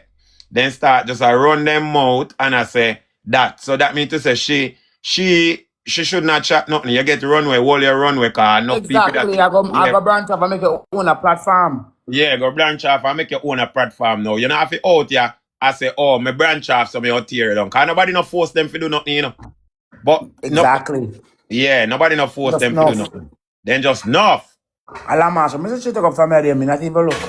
Then start just run them out, and I say that. So that means to say she should not chat nothing. You get runway, hold your runway, because enough exactly. people that... I go branch off and make your own platform. Yeah, go branch off and make your own platform now. You know, if you out here, I say, oh, me branch off, so me out tear it down. Because nobody no force them to do nothing, you know. But exactly. Nobody no force just them to do nothing. Then just nuff. Alamasha, me say she take up from here, me not even look.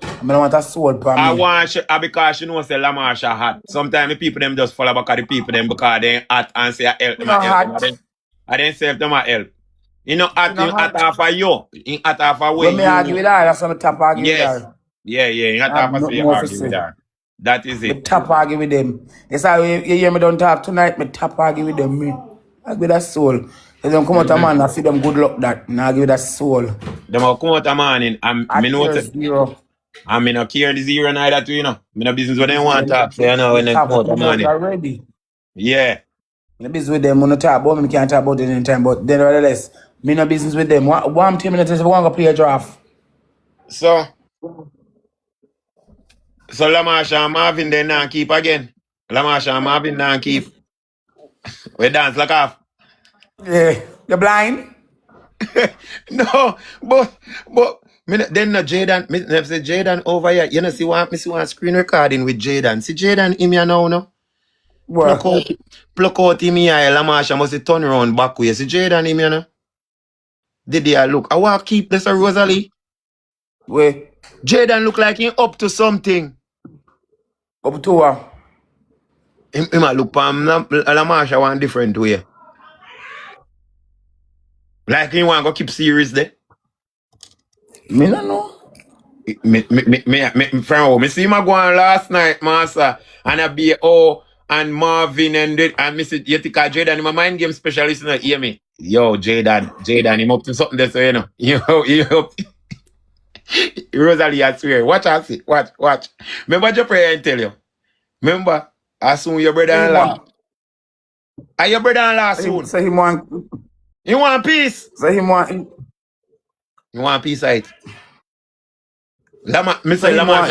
I don't want a soul for me. I want she, because she knows say Lamasha hot. Sometimes the people them just follow back at the people them because they hot and say help them help them. I then say if them help. You know, hot half of you. In hot half of way. When me argue with her, that's when I top argue with her. Yeah. In hot half of you argue with her. That is it. Me top argue with them. That's how you hear me don't talk tonight, me top argue with them. Me argue with that soul. They don't come out a man and see them good luck that. And argue with that soul. Them will come out a man and me know zero. And me no care the zero neither too, you know. Me no business when they want to talk. So you know when they come out a man. Already. Yeah. Me no business with them, when I talk about me can't talk about it anytime, but nevertheless, me no business with them. One 10 minutes if I want to play a draft. So Lamasha and Marvin then now keep again. Lamasha and Marvin now keep. We dance like off. Yeah. You blind? No, but then no Jaden, me say Jaden over here. You know, see one screen recording with Jaden. See Jaden him here now, no? What? Pluck out him here, Lamasha must turn around back way. See Jaden him here, no? Did they look? I want to keep this a Rosalie. Wait. Jaden look like he up to something. Up to what? He might look for Lamasha one different way. Like you want to go keep serious there? Me no know. From me see my go on last night, master, and I be and Marvin and Mr. Yetika Jaden, my mind game specialist, you know, hear me. Yo, Jaden, him up to something there, so you know. You up. Rosalie, I swear. Watch I see. Watch. Remember Jahprayer and tell you. Remember, as soon your brother in law. And your brother in law soon. Say him want. You want peace? Say him want. You want peace, right? Lama, Say him want.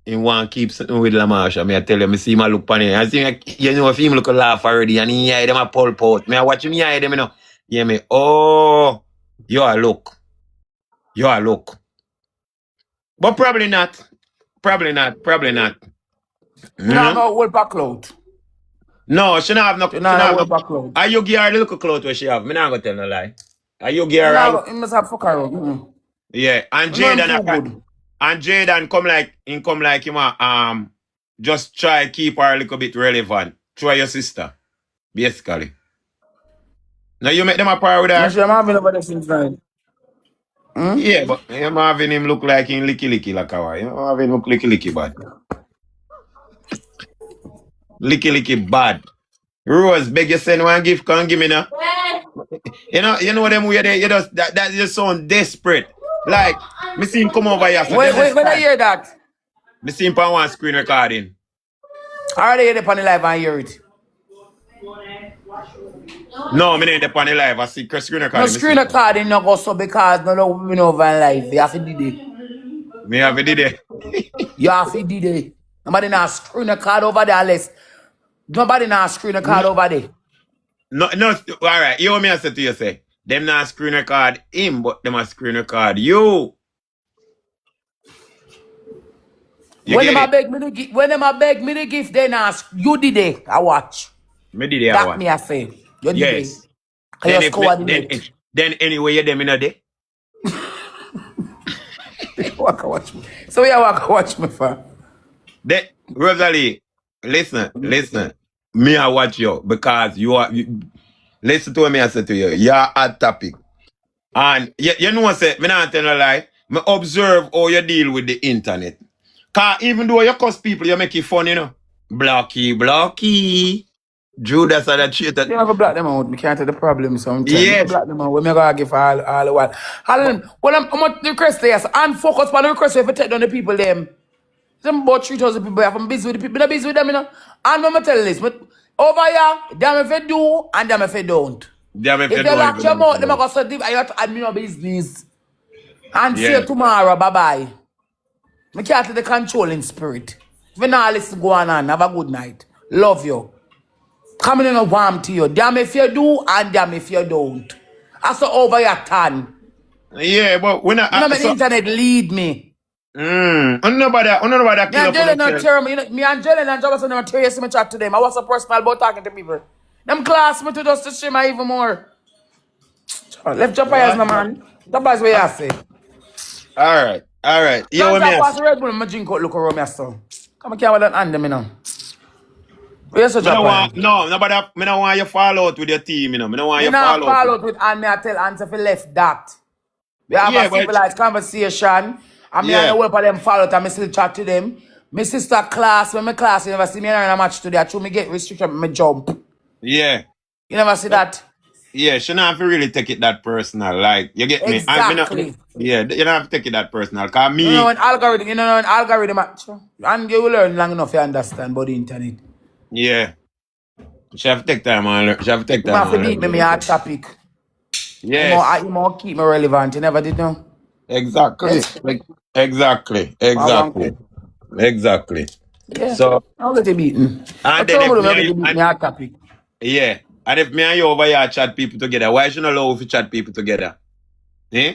Him want keep sitting with Lamasha. Me I tell you, me see him look on him. I see him, you know, if him look a laugh already, and he hear them a pulp out. Me I watch him hear them, you know. Hear me? Oh, you a look. But probably not. Probably not. You know go hold back clout. No, she not have no. You know hold back clout. Are you give her the little clout where she have? Me not gonna tell no lie. Are you give her? He must have fuck her. Yeah, and Jaden come like him just try keep her a little bit relevant. Try your sister, basically. Now you make them a par with her. I'm having over there since night. Yeah, but I'm having him look like him licky like how you know, having him look licky bad. Licky bad. Rose, beg you send one gift, can't give me now. You know them way they you just that just sound desperate. Like me see him come over here. So wait, when I hear that. Me see him on one screen recording. I already hear it on the live and hear it. No, me ain't on the live. I see screen recording. No screen recording no go so because no women over in live. You have to do it. Me have to do it. You have to do it. Nobody now screen record over there unless nobody now screen record over there. No, all right. You want me to say to you, say, them not screen record him, but them a screen record you. When them a beg me the gift, then ask you did it. I watch. Me did it. That me I say. You did it. Then anyway, you them in a day. Walk watch me. So you walk watch me for. Rosalie, listen. Me I watch you because listen to me I say to you. You're a topic. And you know what I say, me not tell no lie. Me observe how you deal with the internet. Cause even though you cuss people, you make it fun, you know. Blocky. Judas and the traitor. You never block them out. Me can't tell the problem sometimes. Yes. Block them out. We may go give all the while. Well, I'm the request there, and focus on the request if you take down the people them. Some about 3,000 people, I'm busy with the people, I'm busy with them, you know. And I'm tell this, but over here, damn if you do, and damn if you don't. If you lock your mouth, them are going to say, I have to admin your business. And see you tomorrow, bye-bye. I can't take the controlling spirit. If you not listen go on, have a good night. Love you. Coming in a warm to you. Damn if you do, and damn if you don't. I saw over your turn. Yeah, but when the internet lead me. Nobody kill up on themselves. Me and Jalen and Jobberson never tell you see me chat to them. I was so personal about talking to people. Them class me to just to stream even more. Left Jahprayer no man. That's what you say. Alright. You want me to pass the Red Bull and my drink out look around me so. Come here with that hand them, you know. Where's the Jahprayer? No, I don't want you fall out with your team, you know. I don't want you fall out with and me I tell Ant if he left that. We have a civilized conversation. And me and the whole of them follow out and I still chat to them. My sister class, when my class, you never see me in a match today. I me get restricted, me jump. Yeah. You never see that? Yeah, she don't have to really take it that personal. Like, you get me? Exactly. You don't have to take it that personal. Cause me... You know an algorithm, and you will learn long enough to understand about the internet. Yeah. She have to take time on learn. You have to beat me hard topic. Yes. You more keep me relevant. You never did know? Exactly. Exactly. Yeah. So I'll get you beaten. And then yeah. And if me and you over here chat people together, why should I allow if you chat people together? Eh?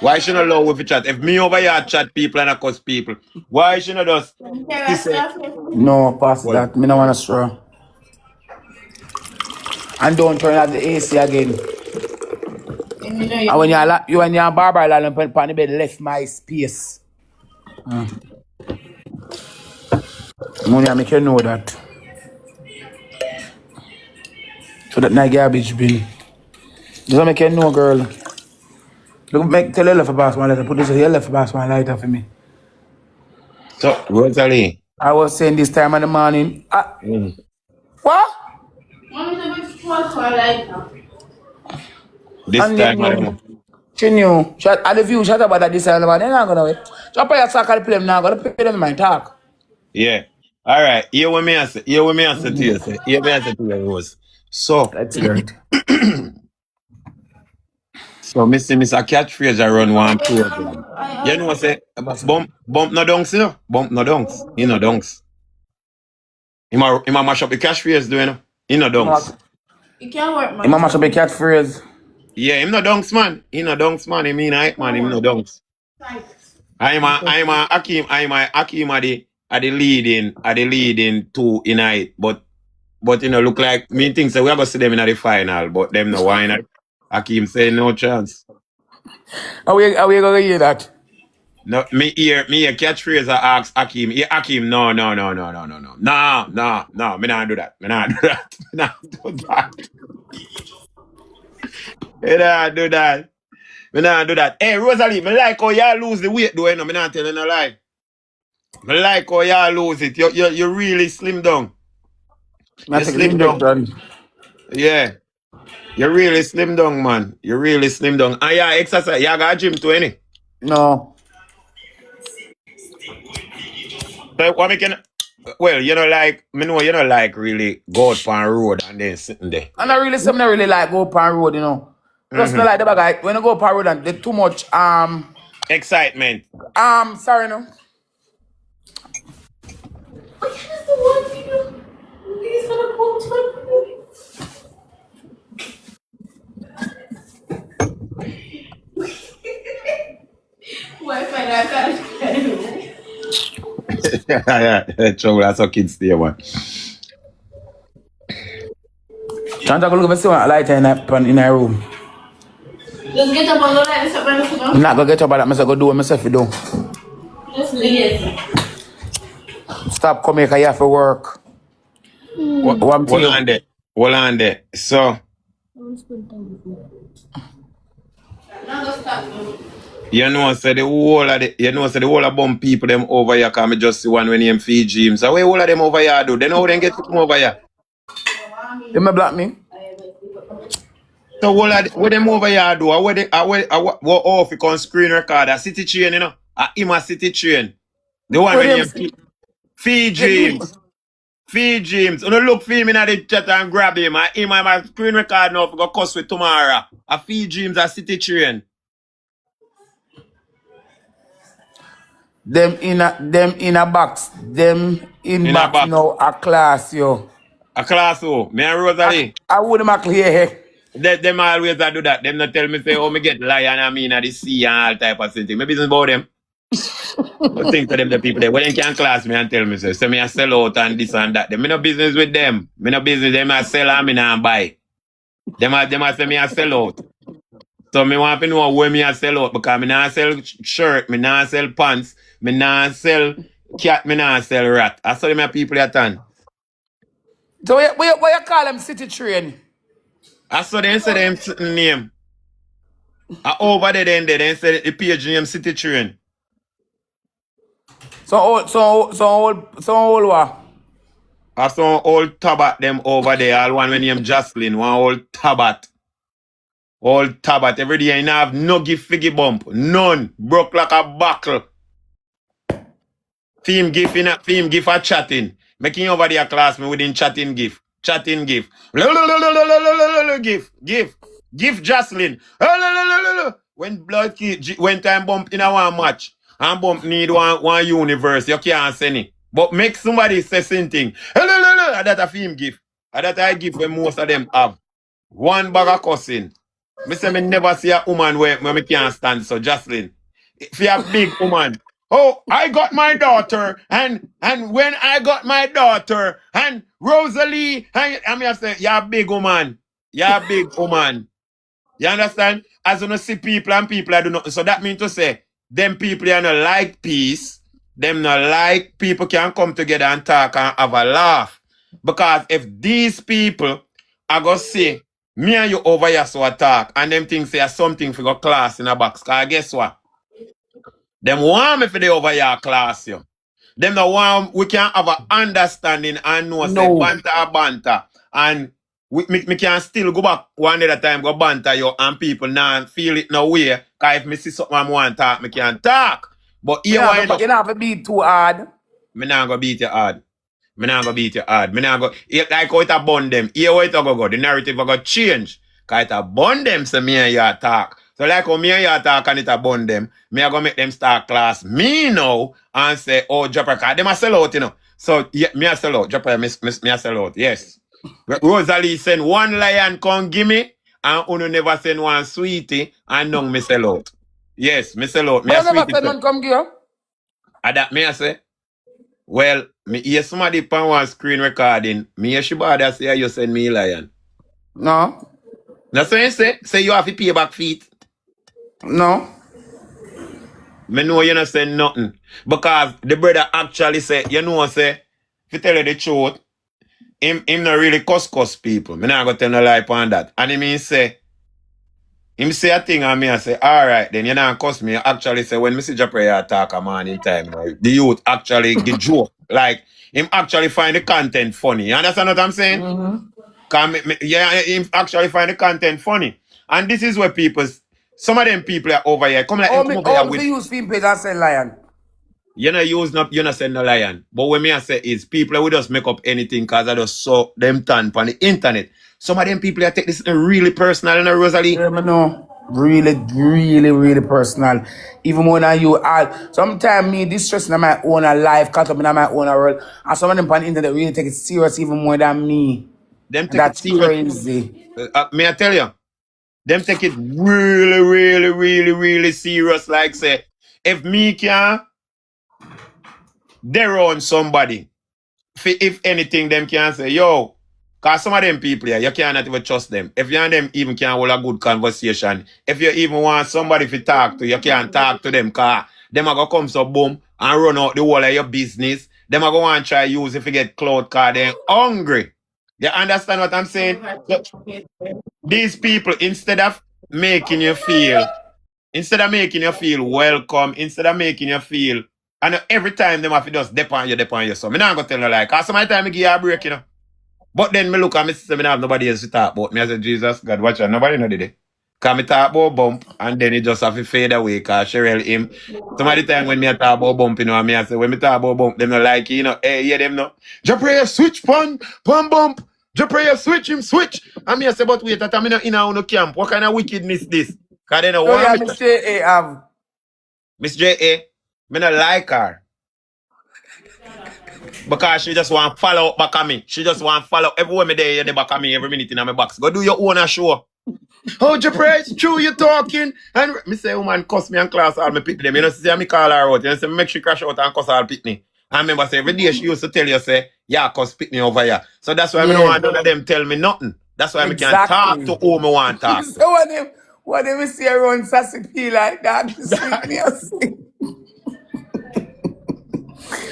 Why should I allow if you chat? If me over here chat people and I cuss people, why should I just No, pass that. Me no wanna straw. And don't turn off the AC again. And when you're barber and put on the bed, left my space. Money, I make you know that. So that night garbage bin. Just make you know, girl. Look, tell your left for pass my lighter. Put this here, left for pass my lighter for me. So, Rosalie. I was saying this time in the morning. Mm. What? Mommy, the big small for like now. This And then time, you. She knew. At the view, shut up about this time. They're not going to wait. Jahprayer soccer play them now. Going to pay them in my talk. yeah. All right. Here what me answer. Here what me answer to you. Say. Here me answer to you, Rose. So, Let's hear it. so Miss a catchphrase I run one program. You know what I say? Bump no dunks, you know? Bump no dunks. He no dunks. He ma mash up the catchphrase, do you know? He no dunks. You can't work, He man. must be catchphrase. Yeah, him no dunks, man. He no dunks, man. He mean hype, man. Him no dunks. I'm a Hakim at the leading two in it, but you know look like me think so we are gonna see them in the final, but them no why not. Hakim say no chance. Are we going to hear that? No, me hear catchphrase I ask Hakim. Yeah, Hakim, no. Me not do that. Me not do that. Me not do that. Me not do that. Me not do that. Hey, Rosalie, me like how y'all lose the weight though, you know. Me not telling a lie. Me like how y'all lose it. You really slim down. I You take slim down. injection. Yeah. You really slim down, man. You really slim down. And yeah, exercise. You got a gym too, any? No. So what me can... Well, you know, like, me know you know, like, really go out on road and then sitting there. And I really, some not really like go up on road, you know. Just not like the bag. When you go up on road and there's too much, Excitement. sorry, no. What is the one video? He's gonna go to Wi-Fi that Yeah, trouble. That's how kids stay, man. Trying to look if I see one lighter in a room. Just get up and go like this up and sit I'm down. not going to get up about that. I'm going to go do what myself do. Just lazy. Stop coming because you have to work. One thing. Hold on there. So, Now go stop. you know, say the whole of bum people them over here, cause me just see one when him Fiji him. So, where all of them over here do? They know how they get to come over here. You may block me? So what them over here do? What off you can screen record a city train, you know? A him a city train. The one when you Fiji. So no look for him in the chat and grab him. I him my screen record now for go cuss with tomorrow. A Fiji a city train. Them in a box. Them in In a box box. now a class, yo. A class oh. Me and Rosalie. I wouldn't make clear. Them always do that. Them not tell me say, oh, me get lion and me in the sea and all type of thing. My business about them. But think to them the people there. When they can class me and tell me so me I sell out and this and that. Them me no business with them. Me no business. Them I sell and me not buy. Them I say me I sell out. So me want to know where me I sell out because me not sell shirt, me not sell pants, me not sell cat, me not sell rat. I saw them my people at time. So what you call them city train? I saw them say them name. Over there then they say the page name City Train. So old what? I saw old Tabat them over there. All one when name Jocelyn, one old Tabat. Old Tabat. Every day you have no gift figgy bump. None. Broke like a buckle. Theme gift a chatting. Making over there class me within chatting gift. Chatting gift. Gift Jocelyn. When time bump in a one match. And bump need one universe. You can't send it. But make somebody say something. That a theme gift. That I give when most of them have. One bag of cussing. Me say me never see a woman where me can't stand so Jocelyn. If you have big woman. Oh, I got my daughter, and when I got my daughter, and Rosalie, and I mean I say, you're a big woman. You're a big woman. You understand? As you know, see people and people I do nothing. So that means to say, them people you not like peace, them not like people can come together and talk and have a laugh. Because if these people are going to say, Me and you over here so attack, and them things say something for go class in a box. Cause guess what? Them want me for the over here class you. Them the one we can have a understanding and know say No. banter a banter. And me can still go back one day at a time, go banter you and people now feel it no way. Cause if me see something I want to talk, me can talk. But here why You don't have to be too hard. me not gonna beat you hard. Me not gonna beat you hard. Me not go like how it a bond them. Here how it a go. The narrative a go change. Cause it a bond them so me and you talk. So like how me and you talk and it a bond them, me a go make them start class me now and say, oh Jahprayer, cause them a sell out, you know. So yeah, me a sell out. Jahprayer, me a sell out. Yes. Rosalie send one lion come give me and Uno never send one sweetie and none me sell out. Yes, me sell out. Me But a I never sweetie. said none come here. And that me a say. Well, me hear somebody on one screen recording. Me hear Shibada say you send me lion. No. That's what you say. Say you have to pay back feet. No. Me know you not send nothing. Because the brother actually say, you know say, if you tell you the truth, him not really cuss people. Me not gonna tell no lie on that. And he mean say, him say a thing and me I say, alright, then you not cuss me. You actually say when me see Jahprayer talk a man in time, right, the youth actually get joke. Like, him actually find the content funny. You understand what I'm saying? Him actually find the content funny. And this is where some of them people are over here. Come like Oh, come me over here with, use film page and sell lion. you know, you not send no lion. But what me I say is people will just make up anything because I just saw them turn on the internet. Some of them people I take this really personal, and Rosalie. Yeah, me know. Really personal. Even more than you all. Sometimes me distressing in my own life, caught up in my own world. And some of them on the internet really take it serious even more than me. Them take That's it serious. crazy. May I tell you? Them take it really serious. Like say, if me can dare on somebody, if anything, them can say, yo, cause some of them people here, you cannot even trust them. If you and them even can hold a good conversation, if you even want somebody to talk to, you can't talk to them, cause them are gonna come so boom and run out the whole of your business. Them are gonna want to try use if you get clout, cause they're hungry. You understand what I'm saying? So, these people, instead of making you feel welcome, instead of making you feel, and every time them have to just dep on you. So me not gonna tell you like, cause some time I give you a break, you know. But then me look at me say me not have nobody else to talk about. Me I say, Jesus, God, watch out, nobody know the Cause me talk about bump and then it just have to fade away. Cause Sheryl him. Some of the time when me talk about bump, you know, and me I say when me talk about bump, them not like you know, hey, yeah, them no. Jahprayer switch pun bump. Jahprayer switch him switch. And me I say, but wait, that I'm in a camp. What kind of wickedness this? Cause they don't Oh yeah, want me. Miss J.A. have. Miss J.A., me not like her. Because she just want follow up back at me. She just want follow everywhere me there, you back at me every minute in my box. Go do your own show. Oh, Jahprayer, it's true you talking. And me say, woman, cuss me and class all me pick them. You know, see me call her out. You know, say, make she crash out and cuss all pick me. And remember, say, every day she used to tell you, say, yeah, cuss pick me over here. So that's why I don't want none of them tell me nothing. That's why I can't talk to who I want to talk to. So what they see around Sassy P like that, sweet me a sing.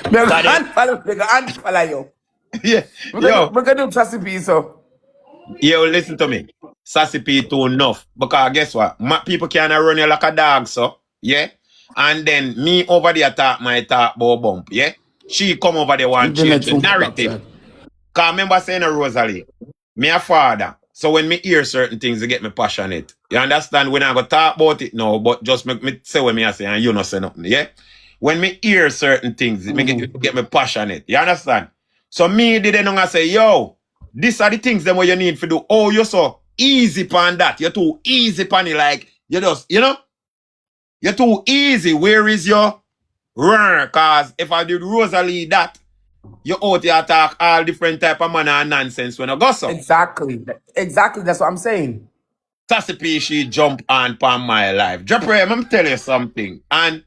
Me go unfollow you. Yeah, We're gonna do Sassy P so. Yo, listen to me. Sassy P too enough. Because guess what? People can't run you like a dog, so. Yeah? And then me over there talk my talk about bump, yeah? She come over there and change the narrative. Because remember saying to Rosalie, me a father. So when me hear certain things, it get me passionate. You understand? When I go talk about it now, but just make me say what me I say and you not say nothing, yeah? When me hear certain things, it get me passionate. You understand? So me didn't know I say, yo, these are the things them what you need to do. Oh, you're so easy pan that. You're too easy pan it. Like, you just, you know? You're too easy. Where is your run? Because if I did Rosalie that, you out here talk all different type of manner and nonsense when I go so. Exactly. That's what I'm saying. Sassy P, she jump on my life. Jahprayer, let me tell you something. And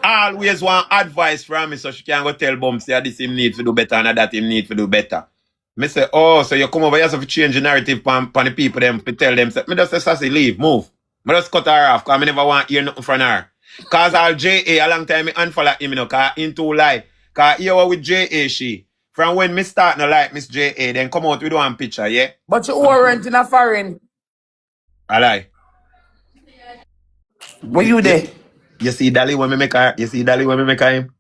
I always want advice from me so she can go tell Bum say this him need to do better and that him need to do better. Me say, oh, so you come over here so to change the narrative from the people them to tell them, say, me just say, Sassy, leave, move. Me just cut her off because I never want to hear nothing from her. Because all J.A. a long time me unfollow him, you know, because in too lie. Because here with J.A. she, From when me start no like Miss J.A., then come out with one picture, yeah? But you weren't in a foreign. I lie. Were you there? You see Dolly when me make her, you see Dolly when me make her him?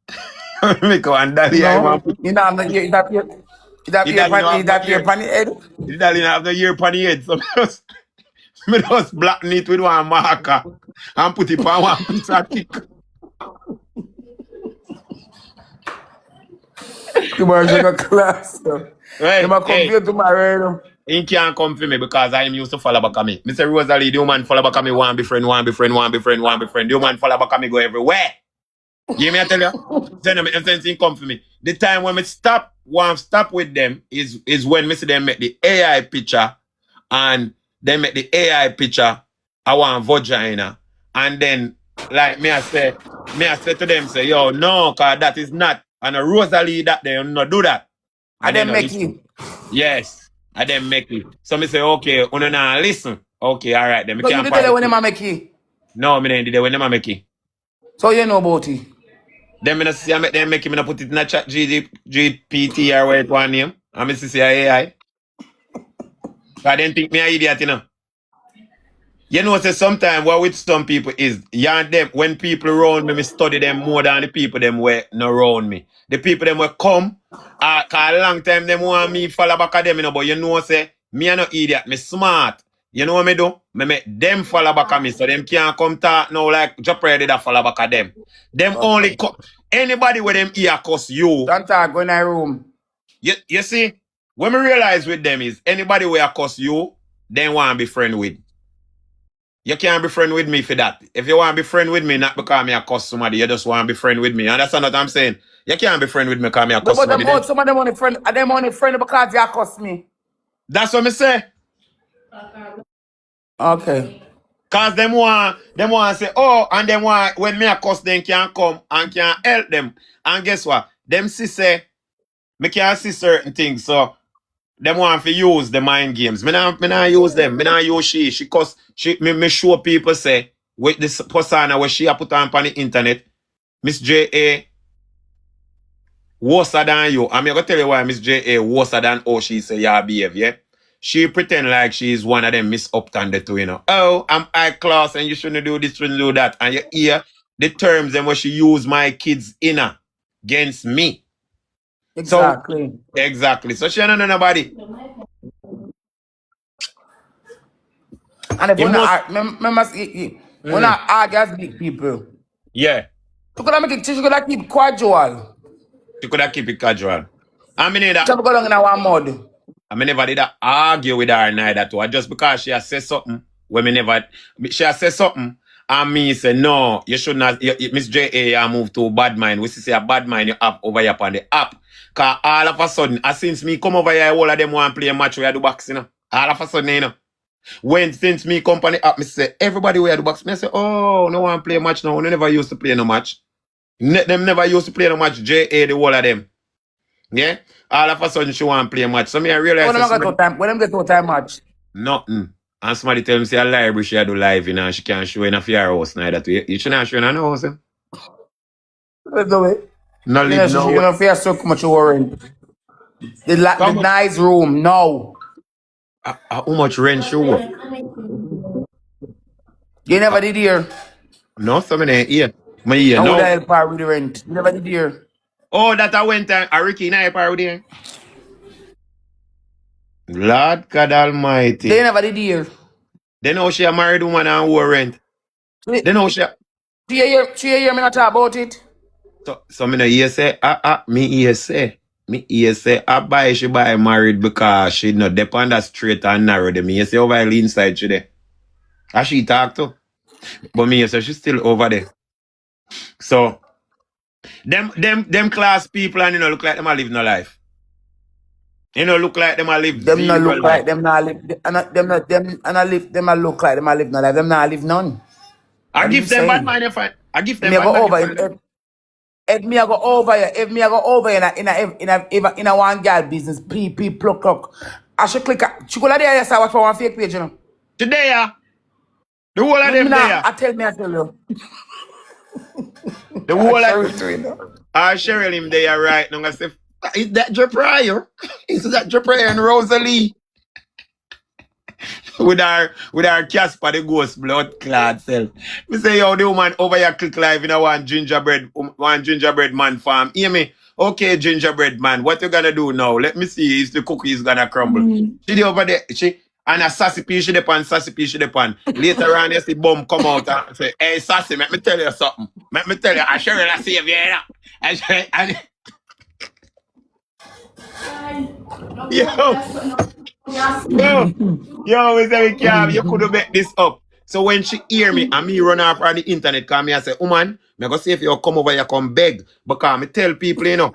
Make one Dolly I want No. put. You know, I'm not here. That The Dolly no have no your ear. funny head. The Dolly no have no ear upon the head. So me just blacken it with one marker and put it on one piece of thick. Tomorrow you got class. You Hey, might come hey. here tomorrow. He can't come for me because I am used to follow back on me. Mr. Rosalie, the woman follow back on me, one befriend, one befriend, one befriend, one befriend. The woman follow back on me, go everywhere. You hear me, I tell you? Then he come for me. The time when me stop with them is when me see them make the AI picture and they make the AI picture, I want vagina. And then, like me I say to them, say, yo, no, cause that is not. And a Rosalie that they not do that. And they then no make listen. it. Yes. And then make it. So me say, okay, you now listen. Okay, all right. Then me So you can't did tell find her when it. them make it. No, me didn't do that when them make it. So you know about it. Then me not see I make them make it, me not put it in a chat GPT or what it one name. And me see AI. I didn't think me an idiot, you know. You know, say sometimes what with some people is, yeah, them when people around me study them more than the people them were not around me. The people them will come, cause a long time them want me follow back at them, you know, but you know, say, me a no idiot, me smart. You know what me do? Me make them follow back at me, so them can't come talk now like Jahprayer did a follow back at them. Them Okay. only come, anybody with them ear cuss you. Don't talk, go in a room. You see, what me realize with them is, anybody where cuss you, they want to be friend with. You can't be friend with me for that. If you want to be friend with me, not because me a cuss somebody, you just want to be friend with me. Understand what I'm saying? You can't be friend with me because me a cuss But somebody. some of them only friend, and them only friend because they cost me. That's what me say. Okay. Cause them want say, oh, and them want when me a cuss, them can come and can help them. And guess what? Them see say, me can't see certain things, so them want to use the mind games. Me not use them. Me not use she. She cause me show people say with this persona where she a put on the internet, Miss J.A. worse than you. I'm gonna tell you why Miss J.A. worse than how she say you behave, yeah? She pretend like she's one of them Miss Upton the two, you know. Oh, I'm high class and you shouldn't do this, shouldn't do that. And you hear the terms and what she use my kids in her against me. Exactly. So exactly. So she don't know nobody. And if You we're must not, we're not argue as big people. yeah. You could make it, you could keep casual. She could have keep it casual. I mean Just that go down in our mud. I mean never did I argue with her neither too. Just because she has said something when me never she has said something and me say no, you should not Miss J.A. you move to bad mind. We say a bad mind you have over here upon the app. Cause all of a sudden, since me come over here, all of them want to play a match where I do boxing, you know. All of a sudden, you know. Since me come on the app, me say everybody where I do boxing. I say, oh, no one play a match now. We never used to play no match. Them never used to play no match. J.A. the whole of them. Yeah? All of a sudden she want to play a match. So me I realize When them get to time match. nothing. And somebody tell me say a library she do live, you know, and she can't show in a fear house neither too. You shouldn't show in a house. That's the way. No You live know, no you don't feel so much worrying. The nice room, no. how much rent she work? You never did here. No, so me ain't here. Me here And would I no. help her with the rent? You never did here. Oh, that I went and Ricky and I part there. Lord God Almighty. They never did here. They know she a married woman and who rent. They know she. She hear me not talk about it. So me no hear say me hear say she buy married because she not depend that straight and narrow. Me hear say over inside she there. As she talk to. But me hear say she still over there. So them class people and you know look like them a live no life. You know look like them a live Them not zero look life. like them not live. Them not look like them a live no life. Them not live none. I What give you them bad saying? mind if I give them Me bad go mind over. if I If me I go over here, if me I go over in a one girl business, PP pluck. I should click. She go like there. Yes, I watch for one fake page, you know. today the whole of Me them nah, there. I tell you. The whole Sheryl of too, you know. Sheryl him there right now. I say is that Jahprayer? Is that Jahprayer and Rosalie? with our Casper the ghost blood clad self. Me say yo the woman over here click live in a one gingerbread man farm. Hear me? Okay, gingerbread man, what you gonna do now? Let me see if the cookies gonna crumble. She the over there, she and a sassy piece she depend, sassy piece she depend. Later on, you see bum come out and say, hey sassy, let me tell you something. Let me tell you, I Sheryl I save you, you know. And yo, we say, you could make this up. So when she hear me and me run off on the internet, come me I say, woman, me go see if you come over here, come beg. Because me tell people, you know,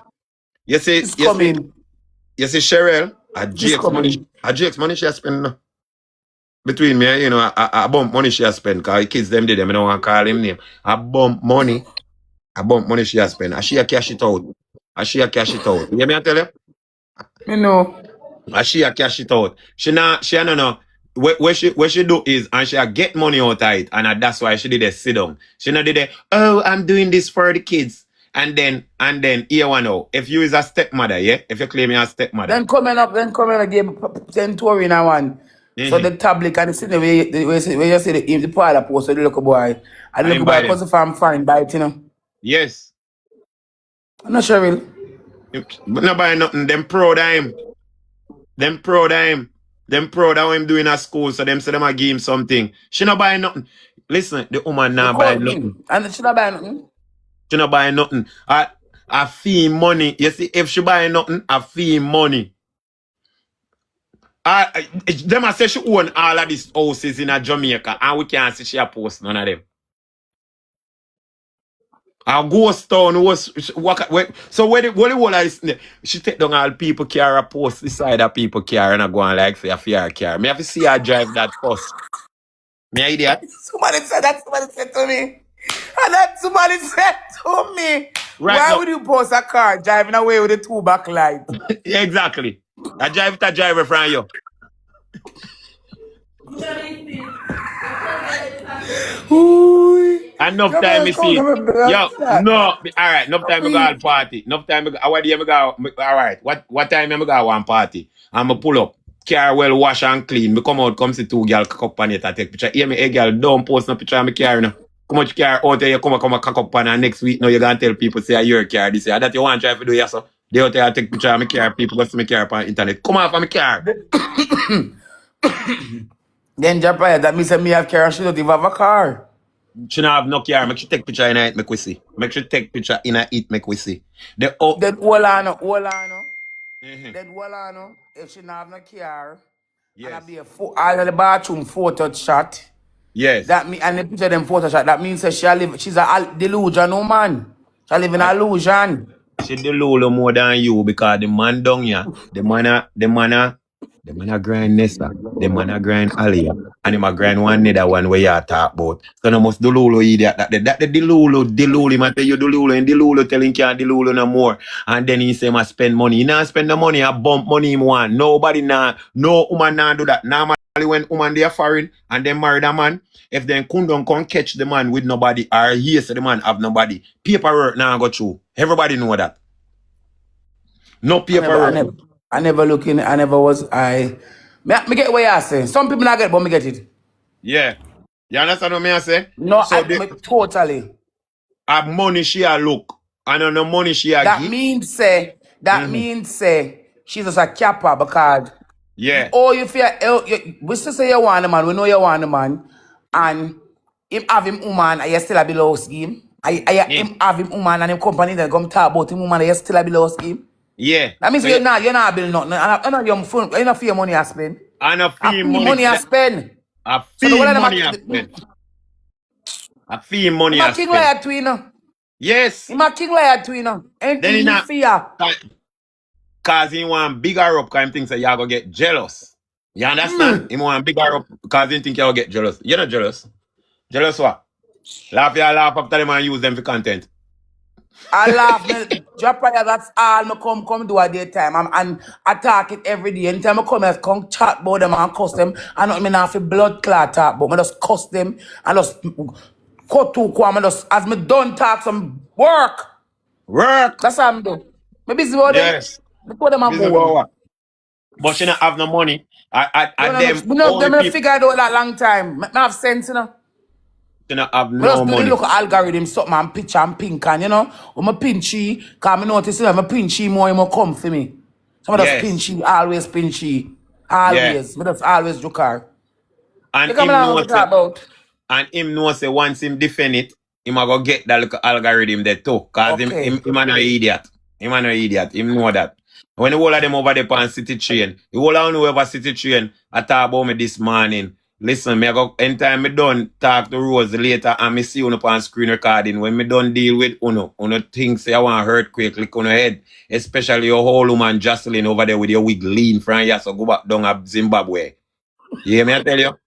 you see, It's coming. you see Sheryl, a It's coming. Jake's money she has spent now. Between me, you know, I bump money she has spent, because the kids them did them, I don't want to call him name. I bump money she has spent. And she a cash it out. You hear me I tell you? You know. And she a cash it out. She no know. What she do is, and she a get money out of it, and that's why she did a sit down. She not did a, oh, I'm doing this for the kids. And then here one now. If you is a stepmother, yeah? If you claim you're a stepmother. Then coming up again, 10 tour in a one. So the tablet and the where you see the parlor post of the little boy. And the little boy because if I'm fine by it, you know. Yes. I'm not sure real. But not buy nothing. Them proud of him. Them proud of him doing at school, so them say them a give him something. She not buy nothing. Listen, the woman not buy nothing. And she not buy nothing. She not buy nothing. I fee money. You see, if she buy nothing, I fee money. Them I say she own all of these houses in a Jamaica, and we can't see she a post none of them. A ghost town was so where the whole of this, she take down all people car a post beside of people car and I go on like say a fear car. Me have to see her drive that first. Me idiot. Somebody said to me. And that somebody said to me. Right why now, would you post a car driving away with the 2 backlights? exactly. I drive the driver from you. Enough time me see. Yo, no, alright, enough time me go all party. Enough time me go, what day me go, alright, what time me go one party? And me pull up, car well wash and clean. Me come out, come see 2 girl cock up on it and take picture. Hear me, hey girl, don't post no picture of my car now. Come much car out there, you come cock up on and next week now you gonna tell people say your car this year. That you want to try to do yes, so. They out there take picture of my car, people go see my car on the internet. Come off of my car. Then Jahprayer, that means that me have car, she don't even have a car. She don't have no car. Make sure take picture in it, make we see. Make sure take picture in it, make we see. Then hold on. If she don't have no car, yes. and I be all of the bathroom photo shot. Yes. That mean, and the picture them photo shot. That means that she's a delusion, no man. She live in an illusion. She delulu more than you because the man down here, the man a grind Nessa, the man a grind Alia, and him a grind one other one where you talk about. So no must delulu idiot that the delulu him a tell you delulu and delulu telling can't delulu no more. And then he say must spend money. He not spend the money, I bump money him want. Nobody no woman nah do that. Normally when woman they are foreign and they married a man, if they couldn't come catch the man with nobody or he say the man have nobody, paperwork now go through. Everybody know that. No paperwork. I never look in. I never was. Me get what you say. Some people not get, but me get it. Yeah. You understand what I say? No, so totally. Have money she a look. And on the money she a that give. Means she's just a capper because yeah. Oh, you feel we still say you want a man, we know you want a man, and him have him woman, and you still a below scheme. Him have him woman and him company that come talk about him woman, and you still a below scheme. Yeah. That means so you're not building nothing. I know you're not for your money I spend. And a fee money I spend. A fee money I spend. A fee money I spend. King liar to you know. Yes. Him a king liar to you know. Anything you fear. Cause he want bigger up because he thinks that you're going to get jealous. You understand? He want bigger up because he think you're going to get jealous. You're not jealous. Jealous what? Laugh after them and use them for content. I laugh. Jahprayer, that's all I come do at daytime. And attack it every day. Anytime I come chat about them and cuss them. I not mean have a blood clot talk, but I just cuss them and just cut to come. As me done talk some work. Work. That's how I'm doing. Me busy about yes. Look what them a Business go. but she not have no money. I them We know only them people figure it out that long time. I have sense, you know. she not have I just no do the money. look algorithm, something and picture and pink and you know, when I pinchy, cause I notice if I pinchy more, it come for me. Some of us Yes. pinchy, always pinchy. Yeah. Always. We just always joke her. You And come him along know what we talk say about. and him know say once him defend it, him a go get that little algorithm there too. Cause Okay. him a no idiot. Him a no idiot. Him know that. When the whole of them over there on City Train, the whole of whoever City Train, I talk about me this morning. Listen, me I go anytime me done talk to Rose later and me see uno on screen recording. When me done deal with uno think say I want earthquake lick on your head. Especially your whole woman Jocelyn over there with your wig lean from here, so go back down to Zimbabwe. You hear me I tell you?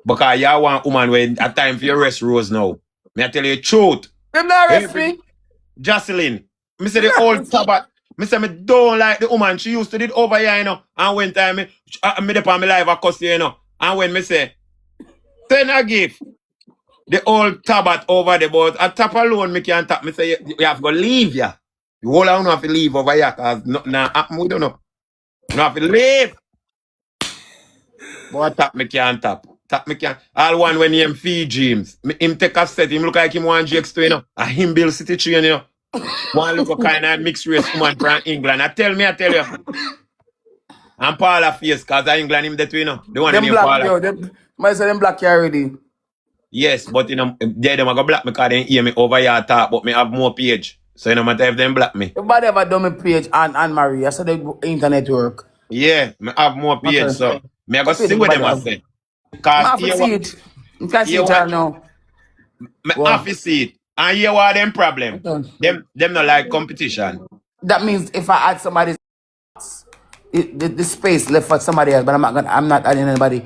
Because you want woman when at time for your rest Rose now. Me I tell you the truth. Them not arrest Every me. Jocelyn, me say the old tabat. Me say me don't like the woman. She used to do it over here, you know. And when time me dey on my live, I cuss you, you know. And when me say, send a gift, the old tabat over there, but a tap alone, me can't tap. Me say, you have to leave, yeah. You all have to leave over here, because nothing happen, we don't know. You have to leave. But tap me can't tap. Tap me can't. All one when him feed James. Him take a set, him look like him want GX2, you know. And him build City Train, you know. One look kind of mixed race woman from England. I tell you. And Paula face, because England him that way, you know. The one Them named black, Paula. yo. Might say them black you already. Yes, but you know, they them go black me because they hear me over here talk, but me have more page. So you know matter if them black me. Everybody ever done me page and Marie. I said the internet work. Yeah, me have more page, Okay. so me I go What page see what everybody them I have? say. I Cause have to here see what it. You can see here it all what now. me have Wow. to see it. And here what them problem. Okay. Them not like competition. That means if I add somebody, the space left for somebody else, but I'm not adding anybody.